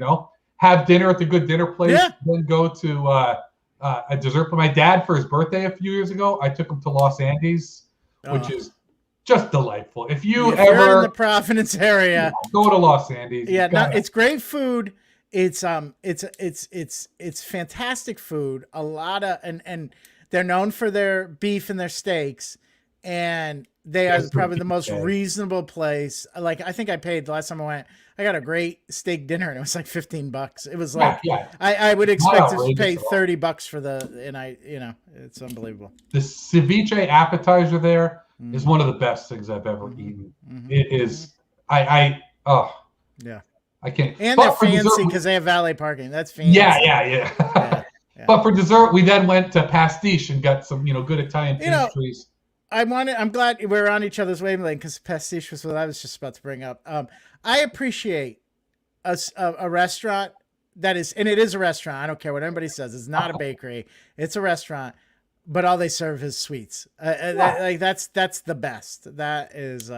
have dinner at the good dinner place, then go to a dessert. For my dad, for his birthday a few years ago, I took him to Los Andes, which is just delightful. If you're in the Providence area, go to Los Andes. Yeah, it's great food. It's fantastic food. A lot of and they're known for their beef and their steaks, and they are probably the most reasonable place. Like, I think I paid the last time I went. I got a great steak dinner and it was like $15. It was like I would expect to pay $30 for it's unbelievable. The ceviche appetizer there is one of the best things I've ever eaten. It is. I can't. And they're fancy because they have valet parking. That's fancy. Yeah. But for dessert, we then went to Pastiche and got some, good Italian pastries. I'm glad we're on each other's wavelength, because Pastiche was what I was just about to bring up. I appreciate a restaurant that is, and it is a restaurant. I don't care what anybody says. It's not a bakery. It's a restaurant, but all they serve is sweets. That's the best. That is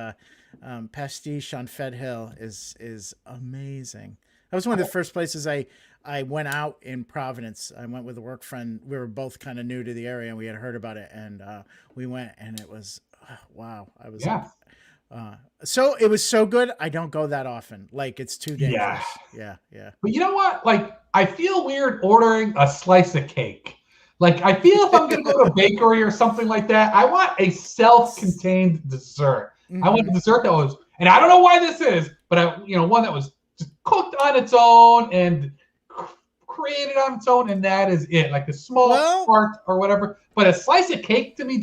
Pastiche on Fed Hill is amazing. That was one of the first places I went out in Providence. I went with a work friend. We were both kind of new to the area, and we had heard about it, and we went, and it was wow. I was so it was so good. I don't go that often. Like, it's too dangerous. Yeah. But you know what? Like, I feel weird ordering a slice of cake. Like, I feel if I'm going to go to a bakery or something like that, I want a self-contained dessert. I want a dessert that was, and I don't know why this is, but but one that was just cooked on its own and created on its own, and that is it. Like a small part or whatever. But a slice of cake to me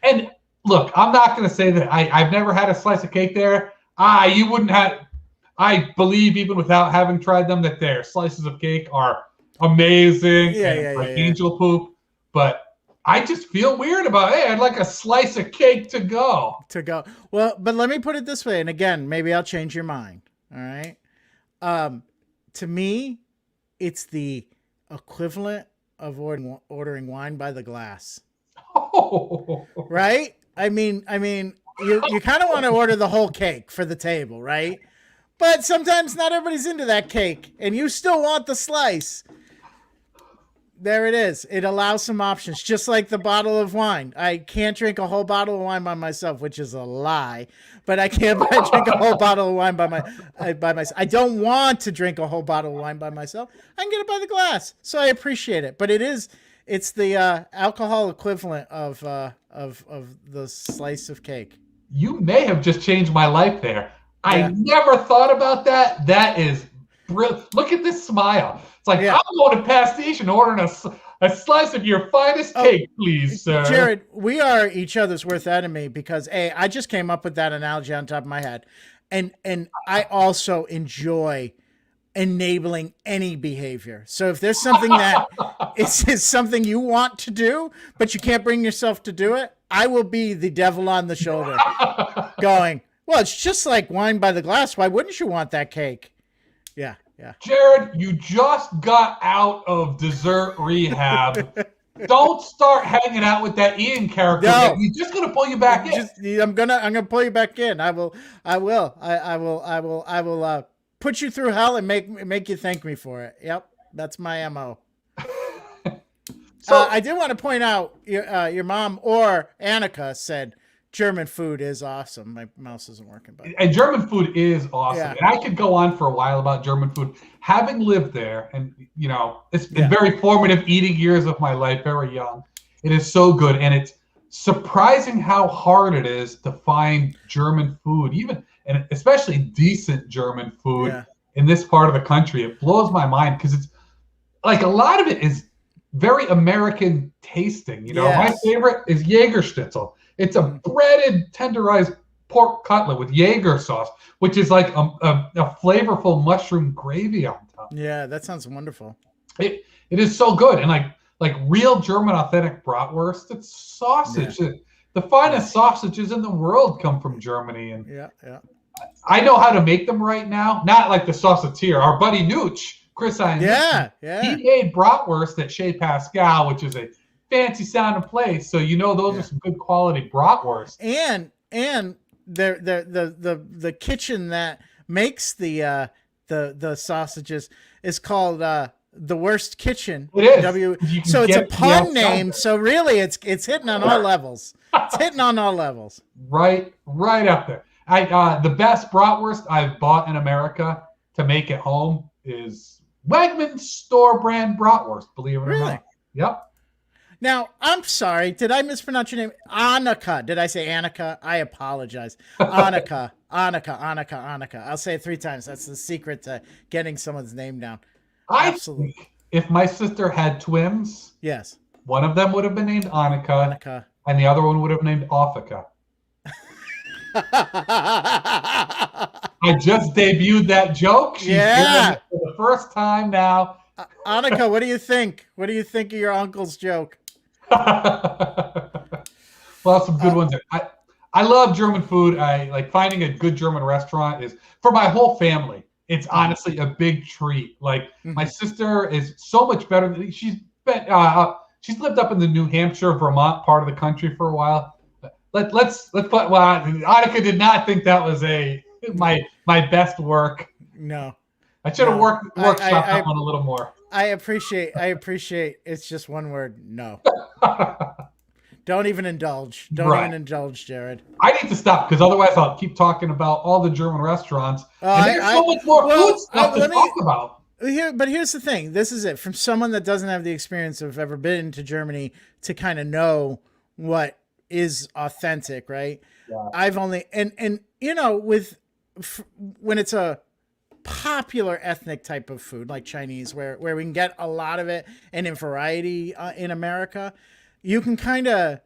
and look, I'm not going to say that I've never had a slice of cake there. You wouldn't have. I believe even without having tried them that their slices of cake are amazing angel poop. But I just feel weird about it. I'd like a slice of cake to go. Well, but let me put it this way, and again, maybe I'll change your mind. All right. To me, it's the equivalent of ordering wine by the glass. Oh. Right? I mean, you kind of want to order the whole cake for the table, right? But sometimes not everybody's into that cake, and you still want the slice. There it is. It allows some options, just like the bottle of wine. I can't drink a whole bottle of wine by myself, which is a lie. But I can't drink a whole bottle of wine by myself. I don't want to drink a whole bottle of wine by myself. I can get it by the glass, so I appreciate it. But it's the alcohol equivalent of the slice of cake. You may have just changed my life there. I never thought about that. That is brilliant. Look at this smile. It's like, I'm going to Pastiche and ordering a slice of your finest cake, please, sir. Jerrod, we are each other's worst enemy because, I just came up with that analogy on top of my head. And I also enjoy enabling any behavior. So if there's something that is something you want to do, but you can't bring yourself to do it, I will be the devil on the shoulder going, well, it's just like wine by the glass. Why wouldn't you want that cake? Yeah. Jerrod, you just got out of dessert rehab. Don't start hanging out with that Ian character. No. He's just gonna pull you back in. I'm gonna pull you back in. I will put you through hell and make you thank me for it. Yep, that's my MO. So I did want to point out your mom or Annika said German food is awesome. My mouse isn't working, but German food is awesome. Yeah. And I could go on for a while about German food. Having lived there, and it's been very formative eating years of my life, very young. It is so good, and it's surprising how hard it is to find German food, and especially decent German food in this part of the country. It blows my mind because it's like a lot of it is very American tasting. My favorite is Jägerschnitzel. It's a breaded, tenderized pork cutlet with Jaeger sauce, which is like a flavorful mushroom gravy on top. Yeah, that sounds wonderful. It is so good, and like real German authentic bratwurst. It's sausage. Yeah. The finest sausages in the world come from Germany, and I know how to make them right now. Not like the sauceteer. Our buddy Nooch, Chris Ian, he made bratwurst at Chez Pascal, which is a fancy sounding place, so those are some good quality bratwurst. And the kitchen that makes the sausages is called the Worst Kitchen. It is. So it's a pun name. So really, it's hitting on all levels. It's hitting on all levels. Right up there. The best bratwurst I've bought in America to make at home is Wegmans store brand bratwurst. Believe it or not. Yep. Now, I'm sorry. Did I mispronounce your name? Annika. Did I say Annika? I apologize. Annika. I'll say it 3 times. That's the secret to getting someone's name down. Absolutely. If my sister had twins, yes, one of them would have been named Annika, and the other one would have named Offika. I just debuted that joke. She's doing it for the first time now. Annika, what do you think? What do you think of your uncle's joke? Well, some good ones. I love German food. I like finding a good German restaurant is for my whole family. It's honestly a big treat. Like my sister is so much better. She's lived up in the New Hampshire, Vermont part of the country for a while. Let's put. Well, Annika did not think that was my best work. No, I should have workshopped that one a little more. I appreciate. It's just one word. No. Don't even indulge. Even indulge, Jerrod. I need to stop because otherwise I'll keep talking about all the German restaurants. And there's so much more food stuff to talk about. But here's the thing. This is it. From someone that doesn't have the experience of ever been to Germany to kind of know what is authentic, right? Yeah. I've only and with when it's a popular ethnic type of food like Chinese, where we can get a lot of it and in variety in America, you can kind of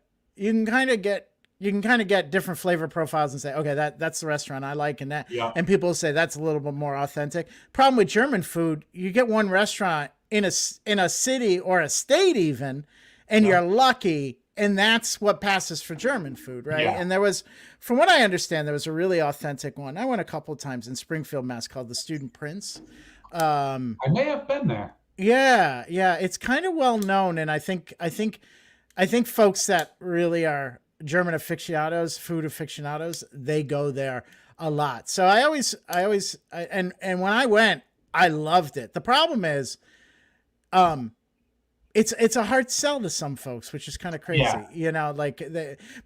get different flavor profiles and say, okay, that's the restaurant I like, and that, and people say that's a little bit more authentic. Problem with German food, you get one restaurant in a city or a state even, and you're lucky. And that's what passes for German food, right? Yeah. And there was, from what I understand, there was a really authentic one. I went a couple of times in Springfield, Mass, called the Student Prince. I may have been there. Yeah, it's kind of well known, and I think folks that really are German aficionados, food aficionados, they go there a lot. So I always, and when I went, I loved it. The problem is, it's a hard sell to some folks, which is kind of crazy, like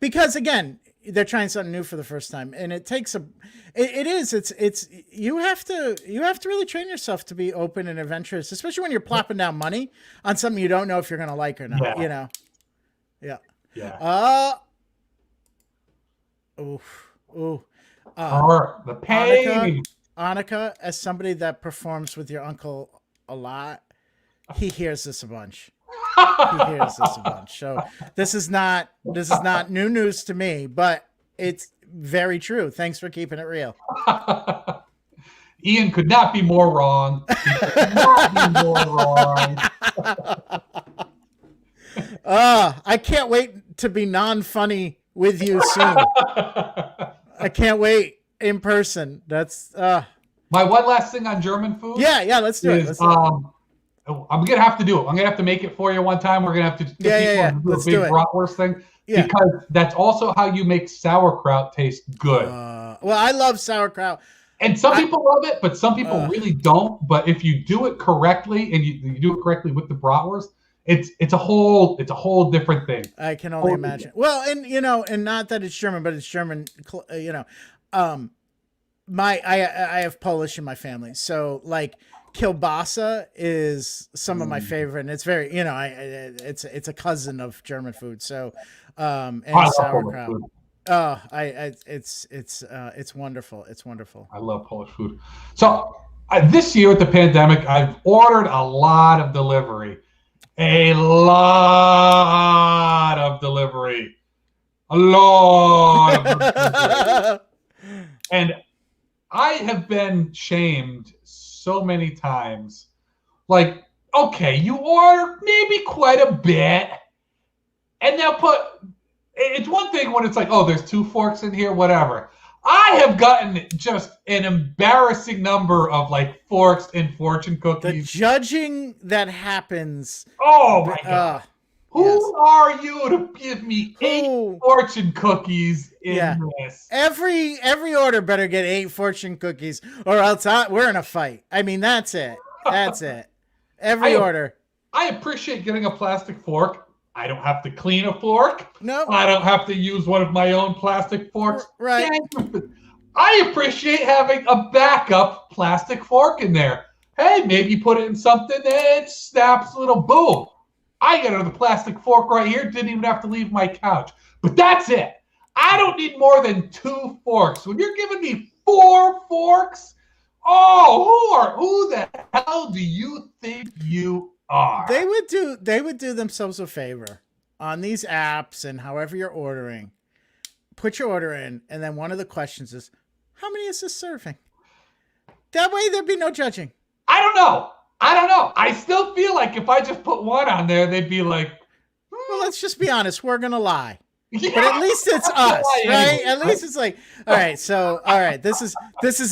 because again, they're trying something new for the first time, and it takes it's you have to really train yourself to be open and adventurous, especially when you're plopping down money on something you don't know if you're going to like or not, Yeah. The pain. Annika, as somebody that performs with your uncle a lot, he hears this a bunch. So this is not new news to me, but it's very true. Thanks for keeping it real. Ian could not be more wrong. I can't wait to be non-funny with you soon. I can't wait in person. That's my one last thing on German food. Yeah, let's do it. I'm gonna have to do it. I'm gonna have to make it for you one time. We're gonna have to do a big bratwurst thing because that's also how you make sauerkraut taste good. Well, I love sauerkraut, and some people love it, but some people really don't. But if you do it correctly and you do it correctly with the bratwurst, it's a whole different thing. I can only imagine. Well, and not that it's German, but it's German. I have Polish in my family, so like. Kielbasa is some of my favorite, and it's very, it's a cousin of German food. So, and sauerkraut. It's wonderful. It's wonderful. I love Polish food. So this year with the pandemic, I've ordered a lot of delivery, a lot of delivery. And I have been shamed so many times. Like, okay, you order maybe quite a bit, and they'll it's one thing when it's like, oh, there's 2 forks in here, whatever. I have gotten just an embarrassing number of like forks and fortune cookies. The judging that happens. Oh my God. Who are you to give me 8 fortune cookies in this? Every order better get 8 fortune cookies, or else we're in a fight. I mean, that's it. Every order. I appreciate getting a plastic fork. I don't have to clean a fork. No. I don't have to use one of my own plastic forks. Right. I appreciate having a backup plastic fork in there. Hey, maybe put it in something and it snaps a little boom. I got another plastic fork right here. Didn't even have to leave my couch. But that's it. I don't need more than 2 forks. When you're giving me 4 forks, who the hell do you think you are? They would do themselves a favor on these apps and however you're ordering. Put your order in, and then one of the questions is, how many is this serving? That way there'd be no judging. I don't know. I still feel like if I just put 1 on there, they'd be like, well, let's just be honest. We're going to lie. Yeah, but at least it's us, right? At least it's like, all right, this is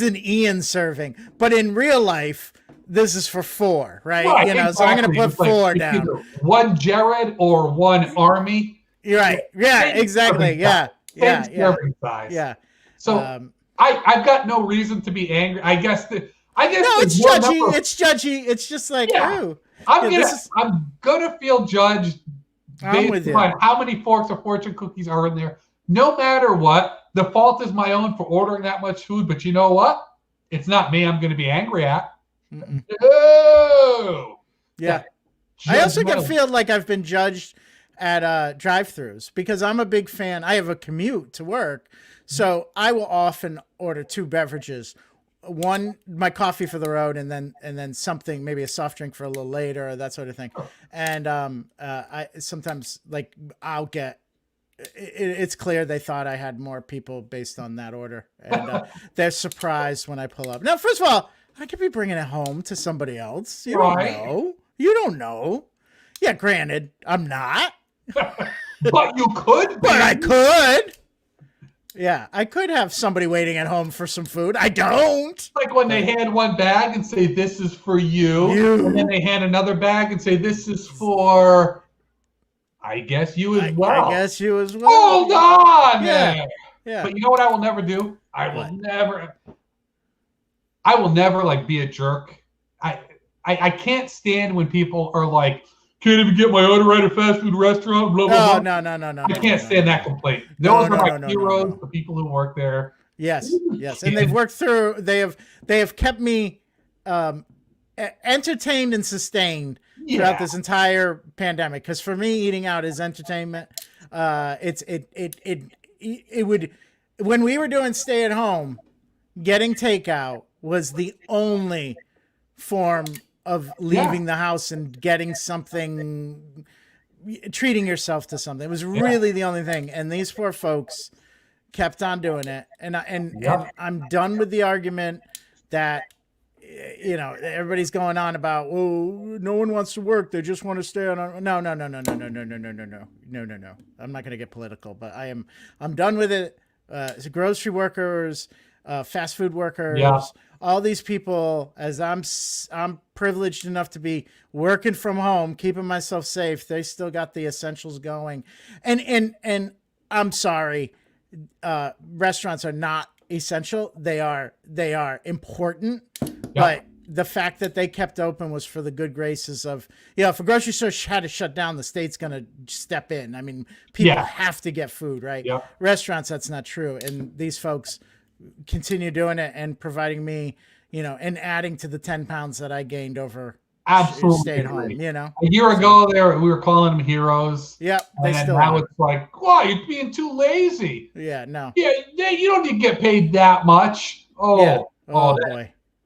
an Ian serving. But in real life, this is for 4, right? Exactly. So I'm going to put 4 down. 1 Jerrod or 1 Army. You're right. Yeah, exactly. Yeah. Serving size. Yeah. So I've got no reason to be angry. I guess it's judgy. It's judgy. It's just like, I'm gonna feel judged based on how many forks of fortune cookies are in there. No matter what, the fault is my own for ordering that much food. But you know what? It's not me I'm gonna be angry at. No. Yeah. I also can feel like I've been judged at drive-thrus because I'm a big fan. I have a commute to work. So I will often order 2 beverages. One, my coffee for the road, and then something, maybe a soft drink for a little later, or that sort of thing. And I sometimes, like, I'll get. It's clear they thought I had more people based on that order, and they're surprised when I pull up. Now, first of all, I could be bringing it home to somebody else. You don't know. You don't know. Yeah, granted, I'm not. But you could. But I could. Yeah, I could have somebody waiting at home for some food. I don't. Like when they hand one bag and say, "This is for you," and then they hand another bag and say, "This is for, I guess, you as well." I guess you as well. Hold on, Yeah. man. Yeah. But you know what I will never do? I will never like be a jerk. I can't stand when people are like, "Can't even get my order right at a fast food restaurant." Blah blah blah. No. I can't stand that complaint. Those are my heroes, the people who work there. Yes, and they've worked through. They have kept me entertained and sustained throughout this entire pandemic. Because for me, eating out is entertainment. It would, when we were doing stay at home, getting takeout was the only form of leaving the house and getting something, treating yourself to something. It was really the only thing. And these poor folks kept on doing it. And I'm done with the argument that, you know, everybody's going on about, oh, no one wants to work. They just want to stay on. No. I'm not going to get political, but I'm done with it. Grocery workers, fast food workers, all these people, as I'm privileged enough to be working from home, keeping myself safe. They still got the essentials going. And I'm sorry, restaurants are not essential. They are important, but the fact that they kept open was for the good graces of, if a grocery store had to shut down, the state's going to step in. I mean, people have to get food, right? Restaurants, that's not true. And these folks continue doing it and providing me, and adding to the 10 pounds that I gained over stay at home, A year ago we were calling them heroes. Yep. They and still now are. It's like, wow, you're being too lazy. Yeah, no. Yeah, you don't need to get paid that much. Boy.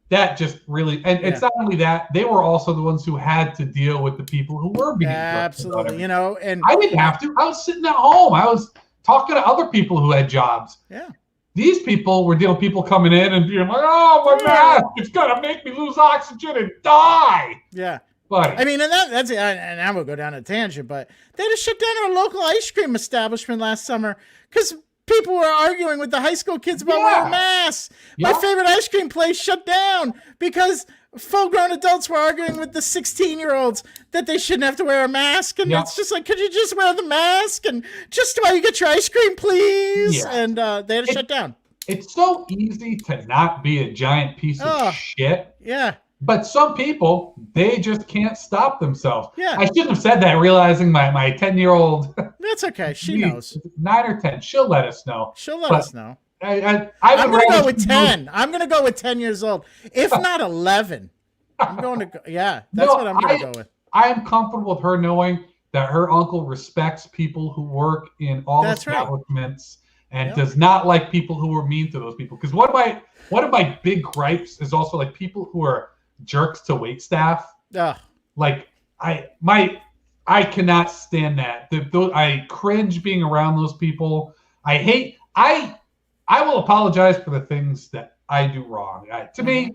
That just really, and it's not only that, they were also the ones who had to deal with the people who were being absolutely, and I didn't have to. I was sitting at home. I was talking to other people who had jobs. Yeah. These people were dealing with people coming in and being like, "Oh, my mask, it's gonna make me lose oxygen and die." Yeah. But I mean, and I will go down a tangent, but they had to shut down our local ice cream establishment last summer because people were arguing with the high school kids about wearing masks. My favorite ice cream place shut down because full-grown adults were arguing with the 16-year-olds that they shouldn't have to wear a mask. And it's just like, could you just wear the mask and just while you get your ice cream, please? Yeah. And they had to shut down. It's so easy to not be a giant piece of shit. Yeah. But some people, they just can't stop themselves. Yeah. I shouldn't have said that, realizing my 10-year-old. That's okay. She knows. 9 or 10. She'll let us know. She'll let us know. I'm going to go with 10. I'm going to go with 10 years old. If not 11. I'm going to go. Yeah, that's what I'm going to go with. I'm comfortable with her knowing that her uncle respects people who work in all establishments and does not like people who are mean to those people. Because one of my big gripes is also like people who are jerks to wait staff. Like I cannot stand that. I cringe being around those people. I will apologize for the things that I do wrong. To me,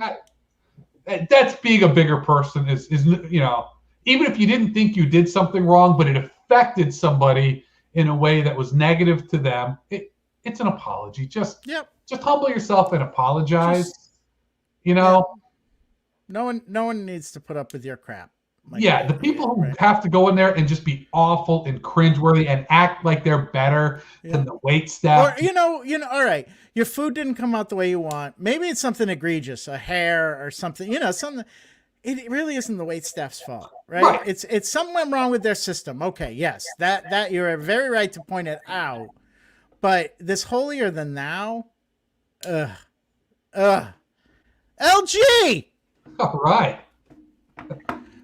that's being a bigger person. Is even if you didn't think you did something wrong, but it affected somebody in a way that was negative to them, it's an apology. Just humble yourself and apologize. No one needs to put up with your crap. The people who have to go in there and just be awful and cringeworthy and act like they're better than the wait staff. Or all right, your food didn't come out the way you want. Maybe it's something egregious, a hair or something. Something. It really isn't the wait staff's fault, right? It's something went wrong with their system. Okay, yes, that you're very right to point it out. But this holier than thou, LG. All right.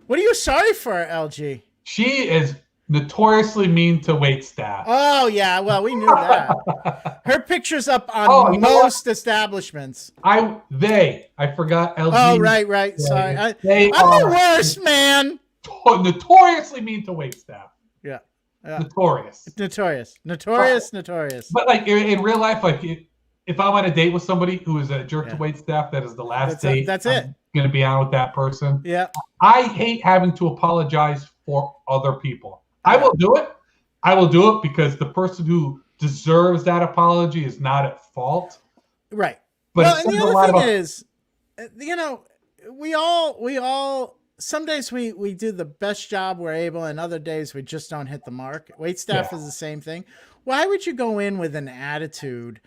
What are you sorry for, LG? She is notoriously mean to wait staff. Oh yeah, well we knew that. Her picture's up on Oh, you know most establishments. I forgot LG. Oh right. Sorry, I'm They the are worst, man. notoriously mean to wait staff. Yeah. Notorious. Notorious. But like in real life, like if I'm on a date with somebody who is a jerk to wait staff, that is the last date. That's it. I'm going to be on with that person. Yeah. I hate having to apologize for other people. I will do it. I will do it because the person who deserves that apology is not at fault. Right. But well, and the other thing is, we all some days we do the best job we're able, and other days we just don't hit the mark. Wait staff is the same thing. Why would you go in with an attitude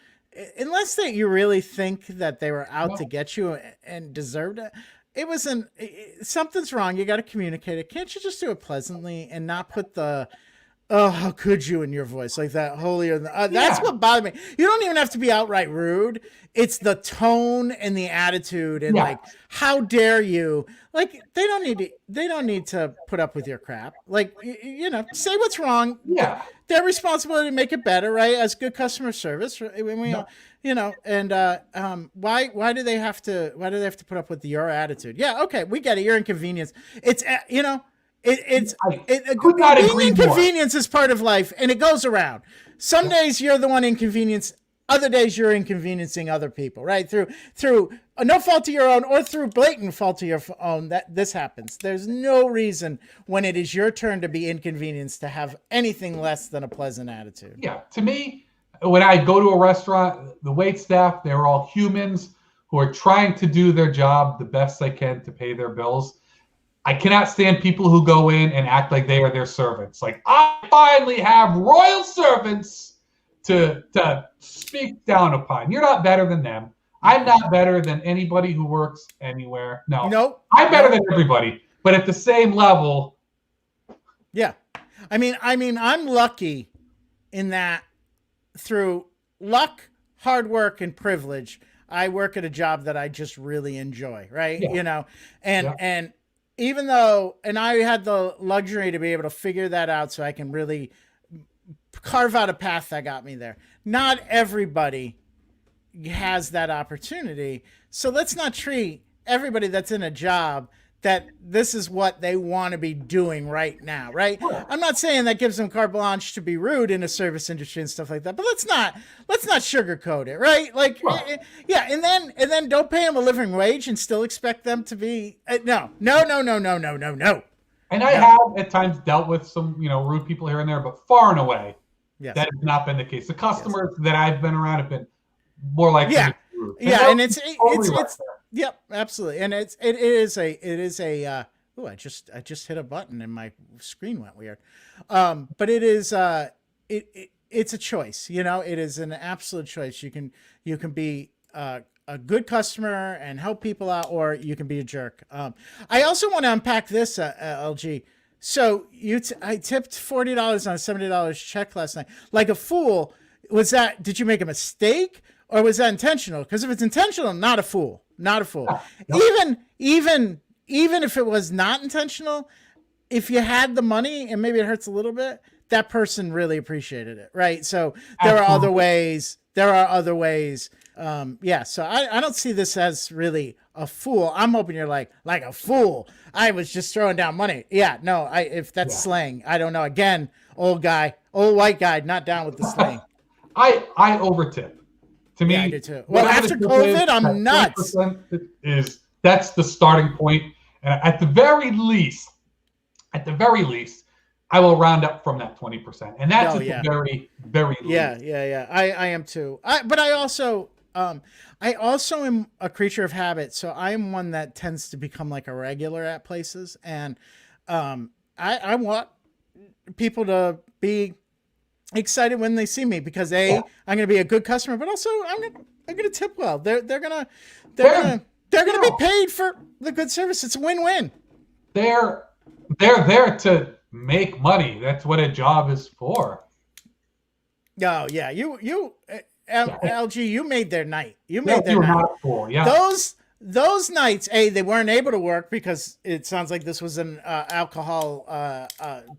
unless that you really think that they were out to get you and deserved it? It wasn't. Something's wrong. You got to communicate it. Can't you just do it pleasantly and not put the "oh, how could you" in your voice like that? Holier than that's what bothered me. You don't even have to be outright rude. It's the tone and the attitude and like, how dare you? Like they don't need to put up with your crap. Like say what's wrong. Yeah, their responsibility to make it better, right? As good customer service, and why do they have to put up with your attitude? Yeah, okay, we get it. You're inconvenienced. It's being inconvenienced is part of life, and it goes around. Some days you're the one inconvenienced. Other days you're inconveniencing other people, right? Through no fault of your own or through blatant fault of your own, that this happens. There's no reason when it is your turn to be inconvenienced to have anything less than a pleasant attitude. Yeah, to me, when I go to a restaurant, the wait staff, they're all humans who are trying to do their job the best they can to pay their bills. I cannot stand people who go in and act like they are their servants. Like, I finally have royal servants to speak down upon. You're not better than them. I'm not better than anybody who works anywhere. No. I'm better than everybody. But at the same level. Yeah. I mean, I'm lucky in that through luck, hard work, and privilege, I work at a job that I just really enjoy, right? Yeah. And even though, and I had the luxury to be able to figure that out so I can really carve out a path that got me there. Not everybody has that opportunity. So let's not treat everybody that's in a job that this is what they want to be doing right now, right? I'm not saying that gives them carte blanche to be rude in a service industry and stuff like that, but let's not sugarcoat it, right? Like, yeah, and then don't pay them a living wage and still expect them to be no. And I have at times dealt with some rude people here and there, but far and away, that has not been the case. The customers that I've been around have been more likely to be rude. And it's yep, absolutely. And it is a oh, I just hit a button and my screen went weird. But it is it's a choice, it is an absolute choice. You can be a good customer and help people out, or you can be a jerk. I also want to unpack this, LG. So I tipped $40 on a $70 check last night. Like a fool. Did you make a mistake? Or was that intentional? Because if it's intentional, not a fool. No. Even if it was not intentional, if you had the money and maybe it hurts a little bit, that person really appreciated it, right? So there are other ways. So I don't see this as really a fool. I'm hoping you're like a fool. I was just throwing down money. Yeah, no. If that's slang, I don't know. Again, old white guy, not down with the slang. I overtip. To me, I do too. Well, after COVID, I'm nuts. That's the starting point. At the very least, I will round up from that 20%, and that's the very, very least. Yeah. I am too. But I also am a creature of habit, so I am one that tends to become like a regular at places, and I want people to be excited when they see me because I'm going to be a good customer, but also I'm going to tip well. They're going to be paid for the good service. It's a win-win. They're there to make money. That's what a job is for. Oh yeah, LG, you made their night. You made their night. Not a fool. Yeah. those nights, they weren't able to work because it sounds like this was an alcohol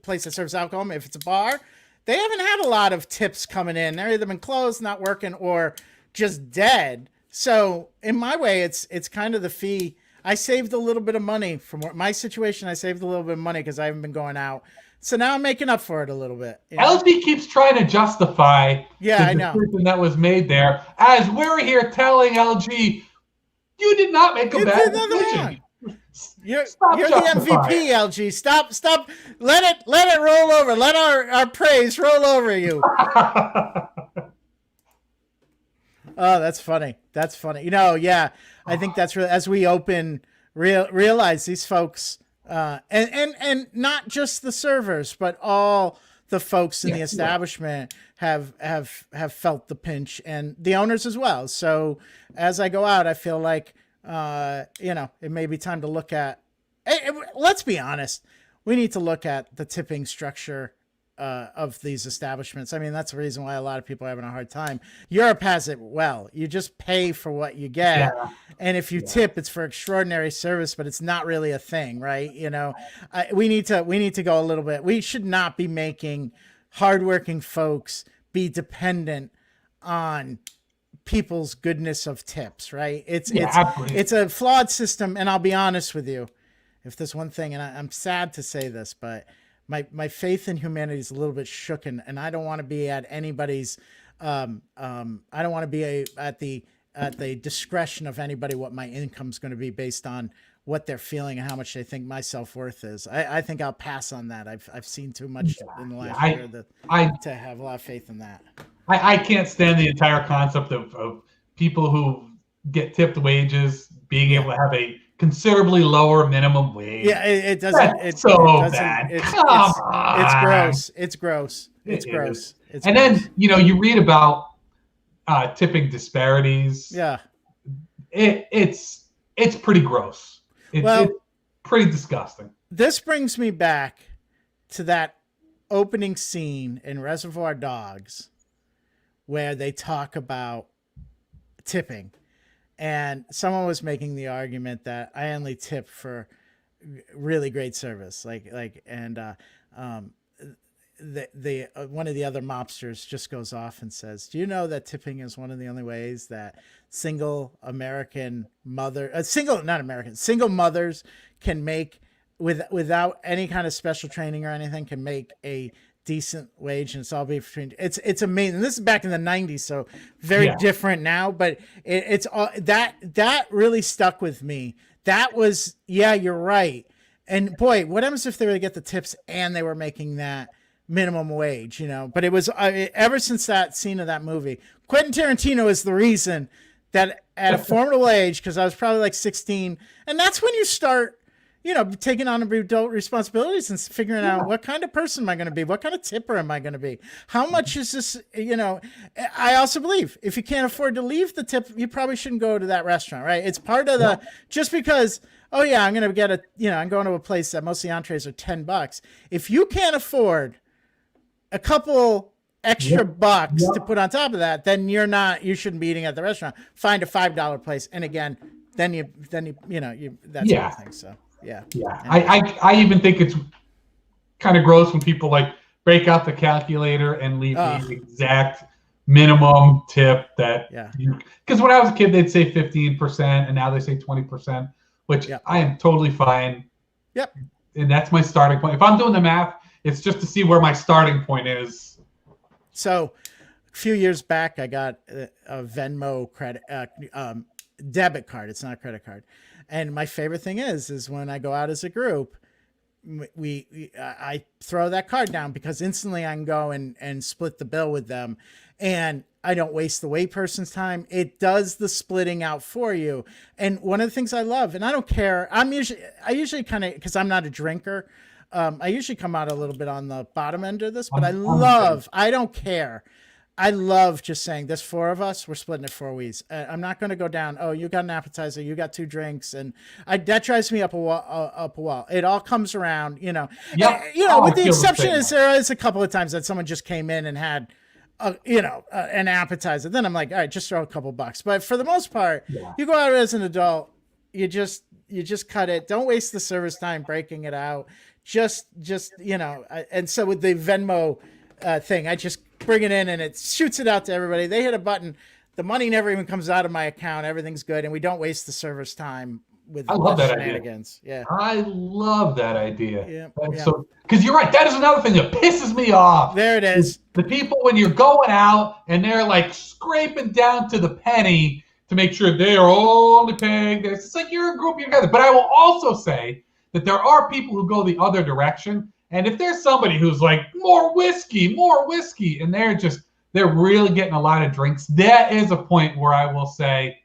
place that serves alcohol. If it's a bar, they haven't had a lot of tips coming in. They're either been closed, not working, or just dead. So in my way, it's kind of the fee. I saved a little bit of money from my situation. I saved a little bit of money because I haven't been going out. So now I'm making up for it a little bit. You know? LG keeps trying to justify I the know. decision that was made there, as we're here telling LG, you did not make a bad decision. You're the MVP, LG. Stop. Let it roll over. Let our praise roll over you. Oh, that's funny. That's funny. You know, yeah. I think that's really, as we open, realize these folks, and not just the servers, but all the folks in the establishment have felt the pinch, and the owners as well. So as I go out, I feel like, it may be time to look at, let's be honest, we need to look at the tipping structure of these establishments. I mean, that's the reason why a lot of people are having a hard time. Europe has it well. You just pay for what you get. Yeah. And if you tip, it's for extraordinary service, but it's not really a thing, right? You know, we need to go a little bit. We should not be making hardworking folks be dependent on people's goodness of tips, right? It's a flawed system. And I'll be honest with you, if there's one thing, and I'm sad to say this, but my faith in humanity is a little bit shooken, and I don't want to be at anybody's, I don't want to be at the discretion of anybody what my income's going to be based on what they're feeling and how much they think my self-worth is. I think I'll pass on that. I've seen too much in the last year to have a lot of faith in that. I can't stand the entire concept of people who get tipped wages being able to have a considerably lower minimum wage. Yeah, it doesn't. It's so bad. Come on. It's gross. It's gross. It's gross. And then, you read about tipping disparities. Yeah. It's pretty gross. It's pretty disgusting. This brings me back to that opening scene in Reservoir Dogs where they talk about tipping. And someone was making the argument that I only tip for really great service, and one of the other mobsters just goes off and says, "Do you know that tipping is one of the only ways that single mothers can make without any kind of special training or anything can make a decent wage, and it's all between it's amazing." This is back in the 90s, so very different now, but it's all that really stuck with me. That was, you're right. And boy, what happens if they were to get the tips and they were making that minimum wage, but it was ever since that scene of that movie, Quentin Tarantino is the reason that at a formidable age, because I was probably like 16, and that's when you start taking on adult responsibilities and figuring out what kind of person am I going to be? What kind of tipper am I going to be? How much is this? I also believe if you can't afford to leave the tip, you probably shouldn't go to that restaurant, right? It's part of just because, I'm going to get I'm going to a place that most of the entrees are $10. If you can't afford a couple extra bucks to put on top of that, then you shouldn't be eating at the restaurant. Find a $5 place. And again, then you that's everything. So. Yeah. I even think it's kind of gross when people break out the calculator and leave the exact minimum tip because when I was a kid, they'd say 15% and now they say 20%, which I am totally fine. Yep. And that's my starting point. If I'm doing the math, it's just to see where my starting point is. So a few years back, I got a Venmo credit, debit card. It's not a credit card. And my favorite thing is when I go out as a group, I throw that card down because instantly I can go and split the bill with them, and I don't waste the wait person's time. It does the splitting out for you. And one of the things I love, and I don't care, I usually kind of, because I'm not a drinker, I usually come out a little bit on the bottom end of this, but I don't care. I love just saying there's 4 of us. We're splitting it 4 ways. I'm not going to go down. Oh, you got an appetizer. You got 2 drinks, and that drives me up a wall. It all comes around, with the exception is there is a couple of times that someone just came in and had, an appetizer. Then I'm like, all right, just throw a couple bucks. But for the most part, you go out as an adult, you just cut it. Don't waste the service time breaking it out. Just and so with the Venmo thing, I just bring it in and it shoots it out to everybody. They hit a button. The money never even comes out of my account. Everything's good, and we don't waste the service time with I love that shenanigans. Idea. Yeah, I love that idea. Yeah. So, because you're right, that is another thing that pisses me off. There it is. The people when you're going out and they're like scraping down to the penny to make sure they are only paying this. It's like you're a group together. But I will also say that there are people who go the other direction. And if there's somebody who's like, more whiskey, and they're really getting a lot of drinks, that is a point where I will say,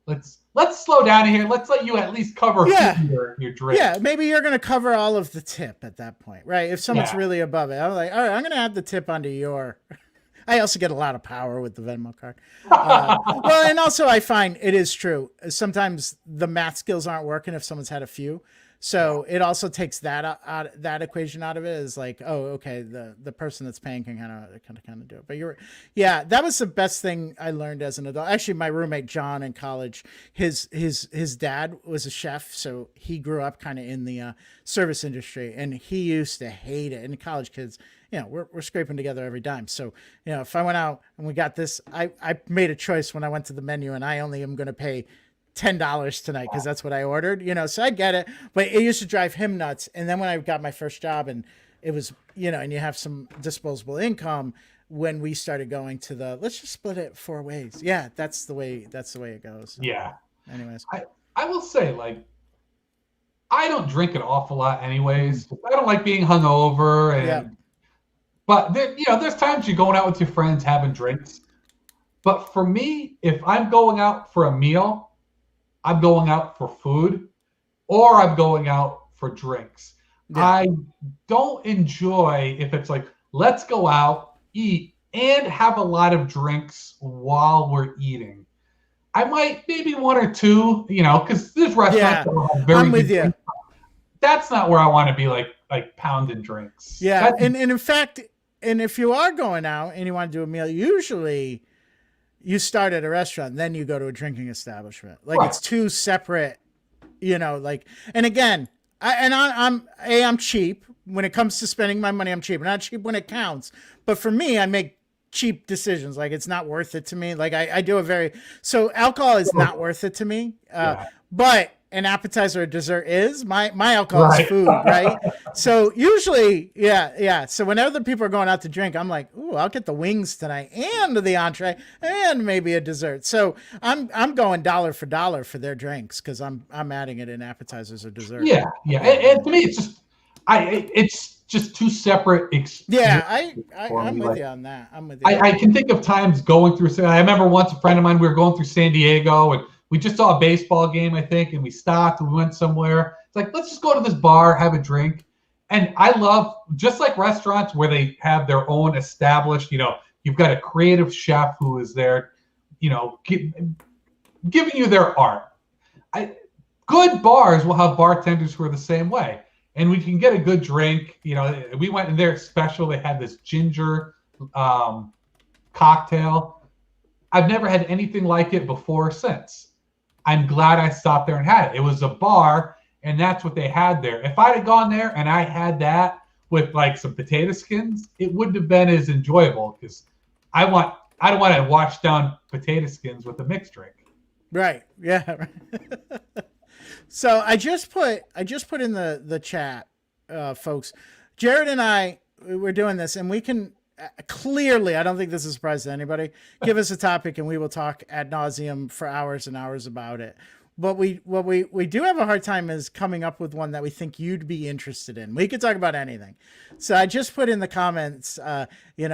let's slow down here. Let's let you at least cover your drink. Yeah, maybe you're going to cover all of the tip at that point, right? If someone's really above it, I'm like, all right, I'm going to add the tip onto your... I also get a lot of power with the Venmo card. Well, and also I find it is true. Sometimes the math skills aren't working if someone's had a few. So it also takes that that equation out of it. Is like, oh, okay, the person that's paying can kind of do it. But that was the best thing I learned as an adult. Actually, my roommate John in college, his dad was a chef, so he grew up kind of in the service industry, and he used to hate it. And college kids, we're scraping together every dime. So if I went out and we got this, I made a choice when I went to the menu, and I only am going to pay $10 tonight because that's what I ordered, so I get it, but it used to drive him nuts. And then when I got my first job and it was, and you have some disposable income, when we started going to let's just split it 4 ways. Yeah, that's the way it goes. Yeah. Anyways, I will say, like, I don't drink an awful lot anyways. I don't like being hungover, but there's times you're going out with your friends having drinks. But for me, if I'm going out for a meal, I'm going out for food, or I'm going out for drinks. Yeah. I don't enjoy if it's like, let's go out, eat, and have a lot of drinks while we're eating. I might maybe 1 or 2, because this restaurant have very I'm with you. That's not where I want to be like pounding drinks. Yeah, and in fact, and if you are going out and you want to do a meal, usually you start at a restaurant, then you go to a drinking establishment. Like It's 2 separate, and again, I'm cheap when it comes to spending my money. I'm cheap. I'm not cheap when it counts, but for me, I make cheap decisions. Like it's not worth it to me. Like I do so alcohol is not worth it to me. But an appetizer or dessert is my alcohol is food, right? So usually, so whenever the people are going out to drink, I'm like, ooh, I'll get the wings tonight and the entree and maybe a dessert. So I'm going dollar for dollar for their drinks because I'm adding it in appetizers or dessert. Yeah. And to me, it's just 2 separate experiences. I'm with you on that. I'm with you. I can think of times going through. I remember once a friend of mine, we were going through San Diego and we just saw a baseball game, I think, and we stopped and we went somewhere. It's like, let's just go to this bar, have a drink. And I love, just like restaurants where they have their own established, you've got a creative chef who is there, giving you their art. Good bars will have bartenders who are the same way. And we can get a good drink. We went in their special. They had this ginger cocktail. I've never had anything like it before or since. I'm glad I stopped there and had it. It was a bar, and that's what they had there. If I'd have gone there and I had that with like some potato skins, it wouldn't have been as enjoyable because I don't want to wash down potato skins with a mixed drink. Right. Yeah. So I just put in the chat, folks. Jerrod and I, we're doing this, and we can clearly, I don't think this is a surprise to anybody, give us a topic and we will talk ad nauseum for hours and hours about it. What we do have a hard time is coming up with one that we think you'd be interested in. We could talk about anything. So I just put in the comments, give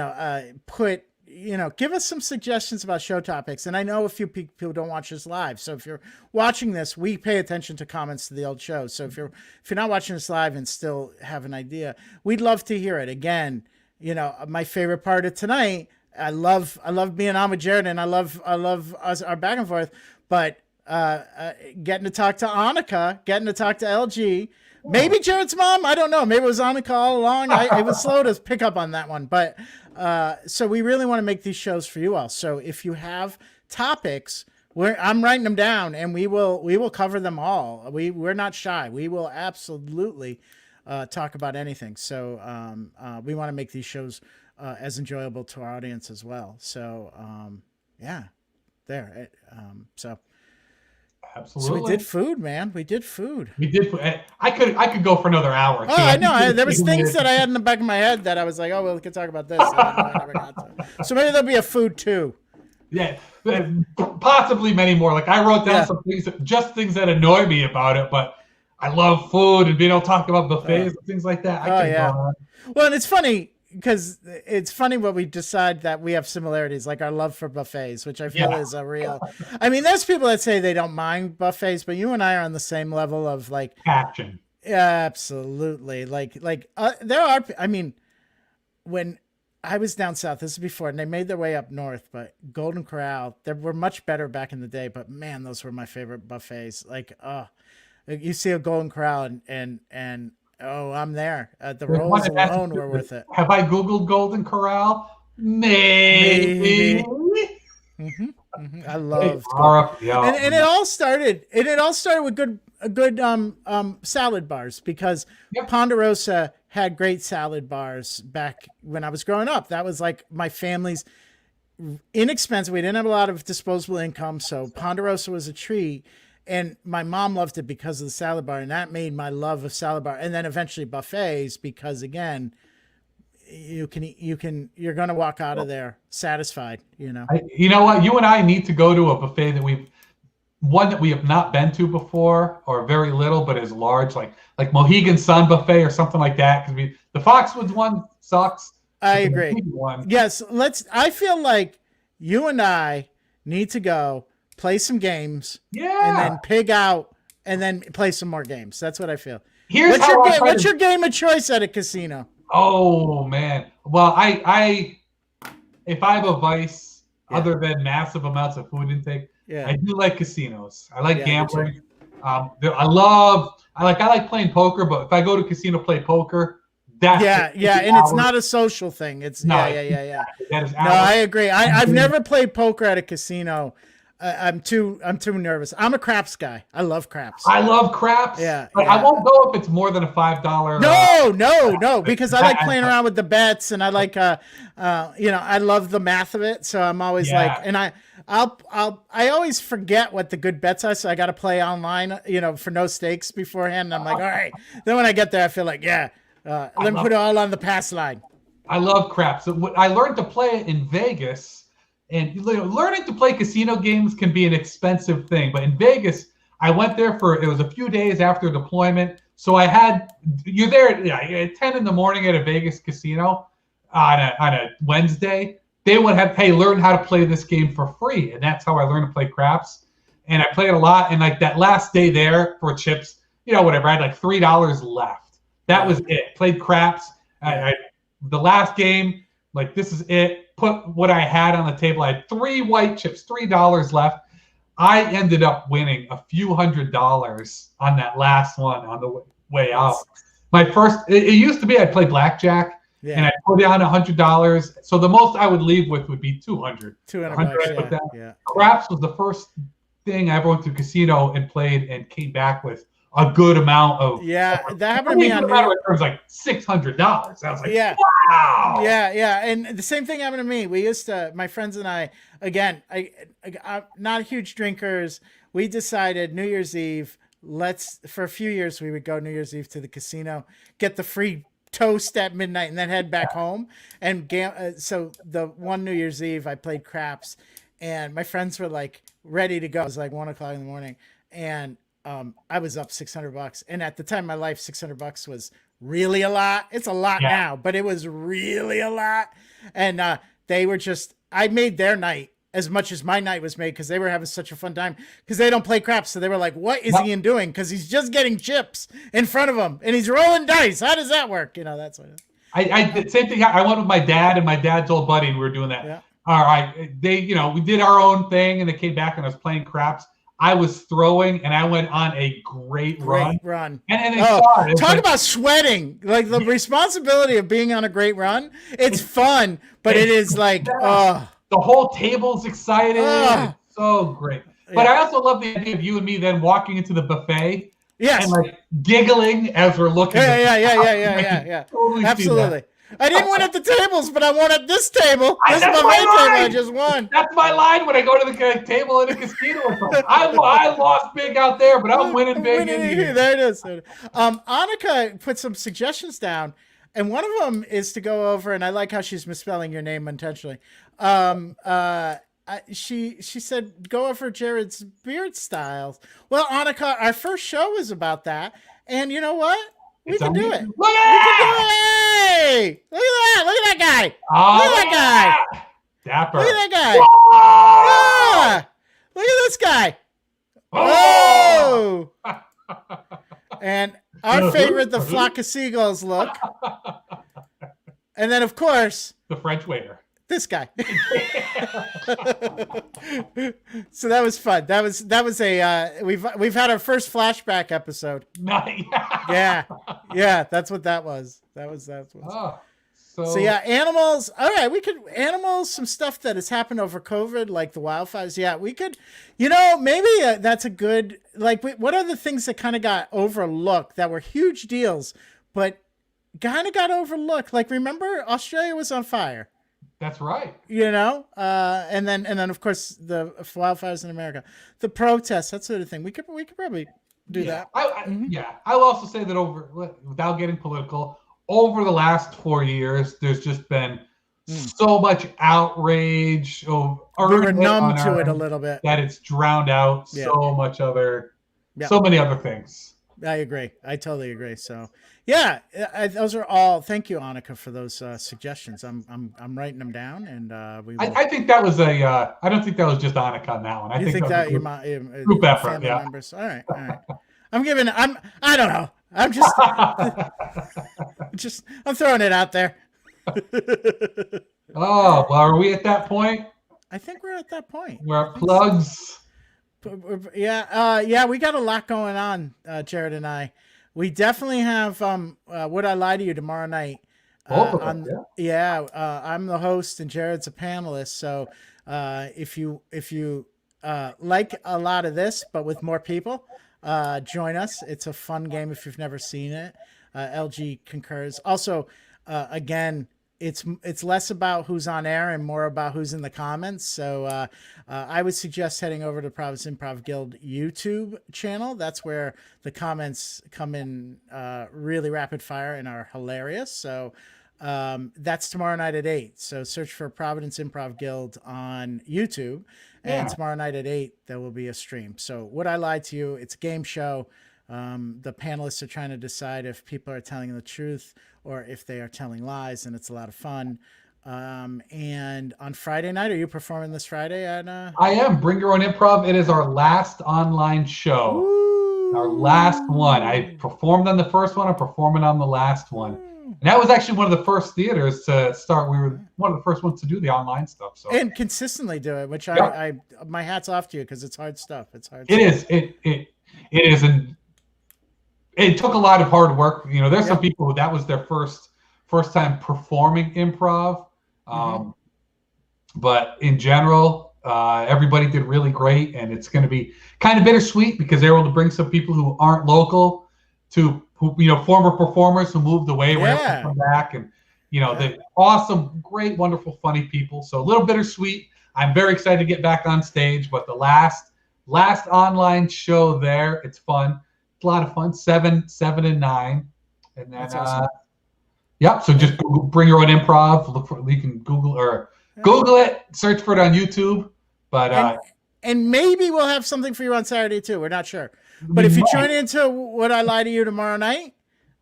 us some suggestions about show topics. And I know a few people don't watch this live. So if you're watching this, we pay attention to comments to the old show. So if you're not watching this live and still have an idea, we'd love to hear it. Again, my favorite part of tonight, I love being on with Jerrod, and I love us, our back and forth, but getting to talk to Annika, getting to talk to LG, maybe Jerrod's mom. I don't know. Maybe it was Annika all along. I was slow to pick up on that one, but so we really want to make these shows for you all. So if you have topics, I'm writing them down, and we will cover them all. We're not shy. We will absolutely talk about anything. So we want to make these shows as enjoyable to our audience as well. So yeah, there. So Absolutely. we did food, man. We did food. We did. I could go for another hour. Oh, I know. There was things that I had in the back of my head that I was like, oh, well, we could talk about this. I never got to. So maybe there'll be a food too. Yeah, possibly many more. Like I wrote down some things, just things that annoy me about it. But I love food and being able to talk about buffets and things like that. I can go on. Well, and it's funny because it's funny what we decide that we have similarities, like our love for buffets, which I feel is a real. I mean, there's people that say they don't mind buffets, but you and I are on the same level of like passion. Yeah, absolutely. Like there are. I mean, when I was down south, this is before, and they made their way up north, but Golden Corral, they were much better back in the day, but man, those were my favorite buffets. Like, you see a Golden Corral and oh, I'm there. The rolls alone were worth it. Have I Googled Golden Corral? Maybe. I love and it all started with good salad bars, because Ponderosa had great salad bars back when I was growing up. That was like my family's inexpensive. We didn't have a lot of disposable income, so Ponderosa was a treat. And my mom loved it because of the salad bar, and that made my love of salad bar. And then eventually buffets, because again, you're going to walk out of there satisfied, you know. You know what? You and I need to go to a buffet that we have not been to before, or very little, but is large, like Mohegan Sun Buffet or something like that. Because the Foxwoods one sucks. I agree. Yes, I feel like you and I need to go play some games, and then pig out, and then play some more games. That's what I feel. What's your game of choice at a casino? Oh man, well, I if I have a vice other than massive amounts of food intake, I do like casinos. I like gambling. I like playing poker, but if I go to a casino play poker, that's and it's not a social thing. It's That is I agree. I've never played poker at a casino. I'm too nervous. I'm a craps guy. I love craps. I love craps. But I won't go if it's more than a $5. No, because I like playing around with the bets, and I like I love the math of it. So I'm always like, and I always forget what the good bets are, so I got to play online, for no stakes beforehand. And I'm like, all right. Then when I get there, I feel like, let me put it all on the pass line. I love craps. I learned to play it in Vegas. And learning to play casino games can be an expensive thing. But in Vegas, I went there it was a few days after deployment. So you're there at 10 in the morning at a Vegas casino on a Wednesday. They would have, hey, learn how to play this game for free. And that's how I learned to play craps. And I played a lot. And like that last day there for chips, whatever, I had like $3 left. That was it. Played craps. The last game, like, this is it. Put what I had on the table. I had 3 white chips, $3 left. I ended up winning a few $100s on that last one on the way out. My first, it used to be I'd play blackjack and I'd put down $100. So the most I would leave with would be $200. $200. Craps was the first thing I ever went to a casino and played and came back with a good amount of. That happened to me on It was like $600. I was like, wow. And the same thing happened to me. We used to, my friends and I, again, I'm not huge drinkers. We decided New Year's Eve, for a few years, we would go New Year's Eve to the casino, get the free toast at midnight, and then head back home. And so the one New Year's Eve, I played craps, and my friends were like ready to go. It was like 1:00 in the morning, and I was up $600, and at the time in my life, $600 was really a lot. It's a lot now, but it was really a lot. And they were I made their night as much as my night was made, because they were having such a fun time, because they don't play craps. So they were like, what is Ian doing? Because he's just getting chips in front of him and he's rolling dice. How does that work? That's what I did. Same thing. I went with my dad and my dad's old buddy, and we were doing that. Yeah. All right. We did our own thing, and they came back and I was playing craps. I was throwing, and I went on a great run. And talk about sweating. Like, the responsibility of being on a great run. It's fun, but it is like, the whole table's excited. It's so great. But I also love the idea of you and me then walking into the buffet Yes. and like giggling as we're looking. Yeah. Totally Absolutely. I didn't win at the tables, but I won at this table. This That's buffet my table line. I just won. That's my line when I go to the table in a casino with them. I lost big out there, but I'm winning big in here. There it is. Annika put some suggestions down, and one of them is to go over, and I like how she's misspelling your name intentionally. She said go over Jerrod's beard styles. Well, Annika, our first show is about that, and you know what? We can do it. Look at that! Hey! Look at that! Look at that guy! Oh, Look at that guy! Dapper. Look at that guy! Whoa! Yeah! Look at this guy! Oh! And our favorite, the flock of seagulls look. And then, of course, the French waiter. This guy. So that was fun. That was a we've had our first flashback episode. Yeah. That's what that was. So yeah, animals. All right, we could animals. Some stuff that has happened over COVID, like the wildfires. Yeah, we could. Maybe that's a good. Like, what are the things that kind of got overlooked that were huge deals, but kind of got overlooked? Like, remember Australia was on fire. That's right. And then of course the wildfires in America, the protests, that sort of thing. We could probably do that. I will also say that without getting political, over the last 4 years, there's just been so much outrage. We were numb to it a little bit. That it's drowned out so many other things. I agree. I totally agree. So, yeah, those are all. Thank you, Annika, for those suggestions. I'm writing them down, and we. I think that was I don't think that was just Annika on that one. I think that was group effort. Yeah. Members. All right. I don't know. I'm just. I'm throwing it out there. Oh, well, are we at that point? I think we're at that point. We're at plugs. Yeah, we got a lot going on, Jerrod and I. We definitely have Would I Lie to You tomorrow night. I'm the host and Jerrod's a panelist. So if you like a lot of this, but with more people, join us. It's a fun game if you've never seen it. LG concurs. Also, again, it's less about who's on air and more about who's in the comments. So I would suggest heading over to Providence Improv Guild YouTube channel. That's where the comments come in really rapid fire and are hilarious. So that's tomorrow night at 8. So search for Providence Improv Guild on YouTube. And tomorrow night at 8, there will be a stream. So Would I Lie to You? It's a game show. The panelists are trying to decide if people are telling the truth or if they are telling lies, and it's a lot of fun. And on Friday night, are you performing this Friday? I am. Bring Your Own Improv. It is our last online show. Ooh. Our last one. I performed on the first one. I'm performing on the last one. And that was actually one of the first theaters to start. We were one of the first ones to do the online stuff. So and consistently do it, which I my hat's off to you because it's hard stuff. It's hard. It is, and it took a lot of hard work. There's some people who that was their first time performing improv. But in general, everybody did really great, and it's going to be kind of bittersweet because they're able to bring some people who aren't local to former performers who moved away were able to come back, and the awesome, great, wonderful, funny people. So a little bittersweet. I'm very excited to get back on stage, but the last online show there, it's fun. It's a lot of fun. 7 and 9, and then that's awesome. So just Google, Bring Your Own Improv. Look for, you can Google it, search for it on YouTube. But and maybe we'll have something for you on Saturday too. We're not sure. But if you join into Would I Lie to You tomorrow night,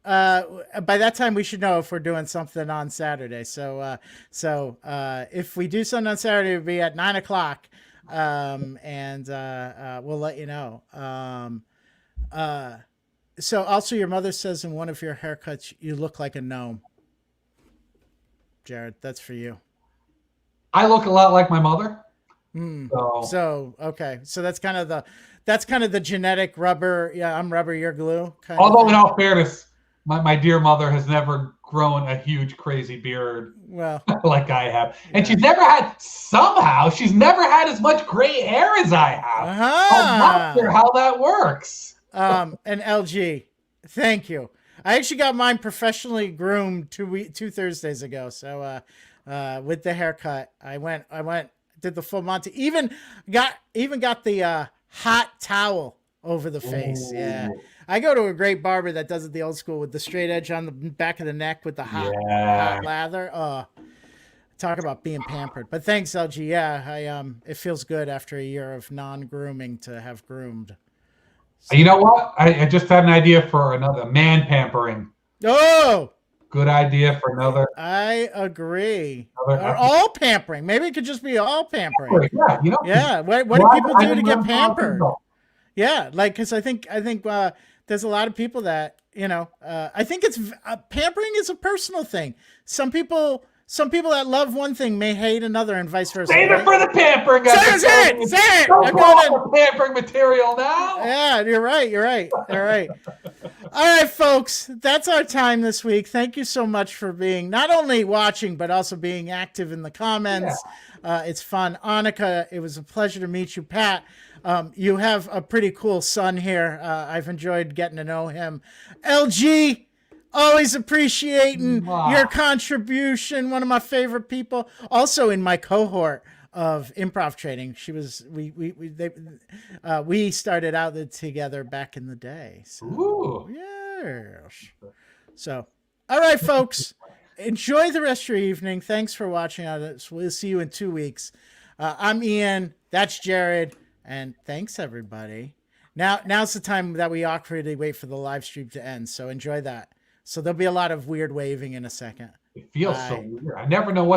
by that time we should know if we're doing something on Saturday. So if we do something on Saturday, it'll be at 9:00, and we'll let you know. So also your mother says in one of your haircuts, you look like a gnome. Jerrod, that's for you. I look a lot like my mother. So okay. So that's kind of the genetic rubber. Yeah, I'm rubber, you're glue. Although in all fairness, my dear mother has never grown a huge crazy beard Well, like I have, and yeah. she's never had as much gray hair as I have. I'm not sure Uh-huh. how that works. And LG, thank you. I actually got mine professionally groomed two Thursdays ago. So with the haircut, I went did the full Monty. Even got the hot towel over the face. Ooh. Yeah. I go to a great barber that does it the old school with the straight edge on the back of the neck with the hot lather. Talk about being pampered. But thanks, LG. Yeah, it feels good after a year of non-grooming to have groomed. You know what? I just had an idea for another man pampering. Oh, good idea for another. I agree. Or all pampering. Maybe it could just be all pampering. Yeah, you know. Yeah. What do people do to get pampered? Yeah, like because I think there's a lot of people that I think it's pampering is a personal thing. Some people that love one thing may hate another, and vice versa. Save it for the pampering. Say it. I'm going to pampering material now. Yeah, you're right. All right, folks, that's our time this week. Thank you so much for being not only watching but also being active in the comments. Yeah. It's fun. Annika, it was a pleasure to meet you. Pat, you have a pretty cool son here. I've enjoyed getting to know him. LG, always appreciating your contribution. One of my favorite people. Also in my cohort of improv training, she was. We started out together back in the day. So, yes. So, all right, folks, enjoy the rest of your evening. Thanks for watching. We'll see you in 2 weeks. I'm Ian. That's Jerrod, and thanks everybody. Now's the time that we awkwardly wait for the live stream to end. So enjoy that. So there'll be a lot of weird waving in a second. It feels so weird. I never know what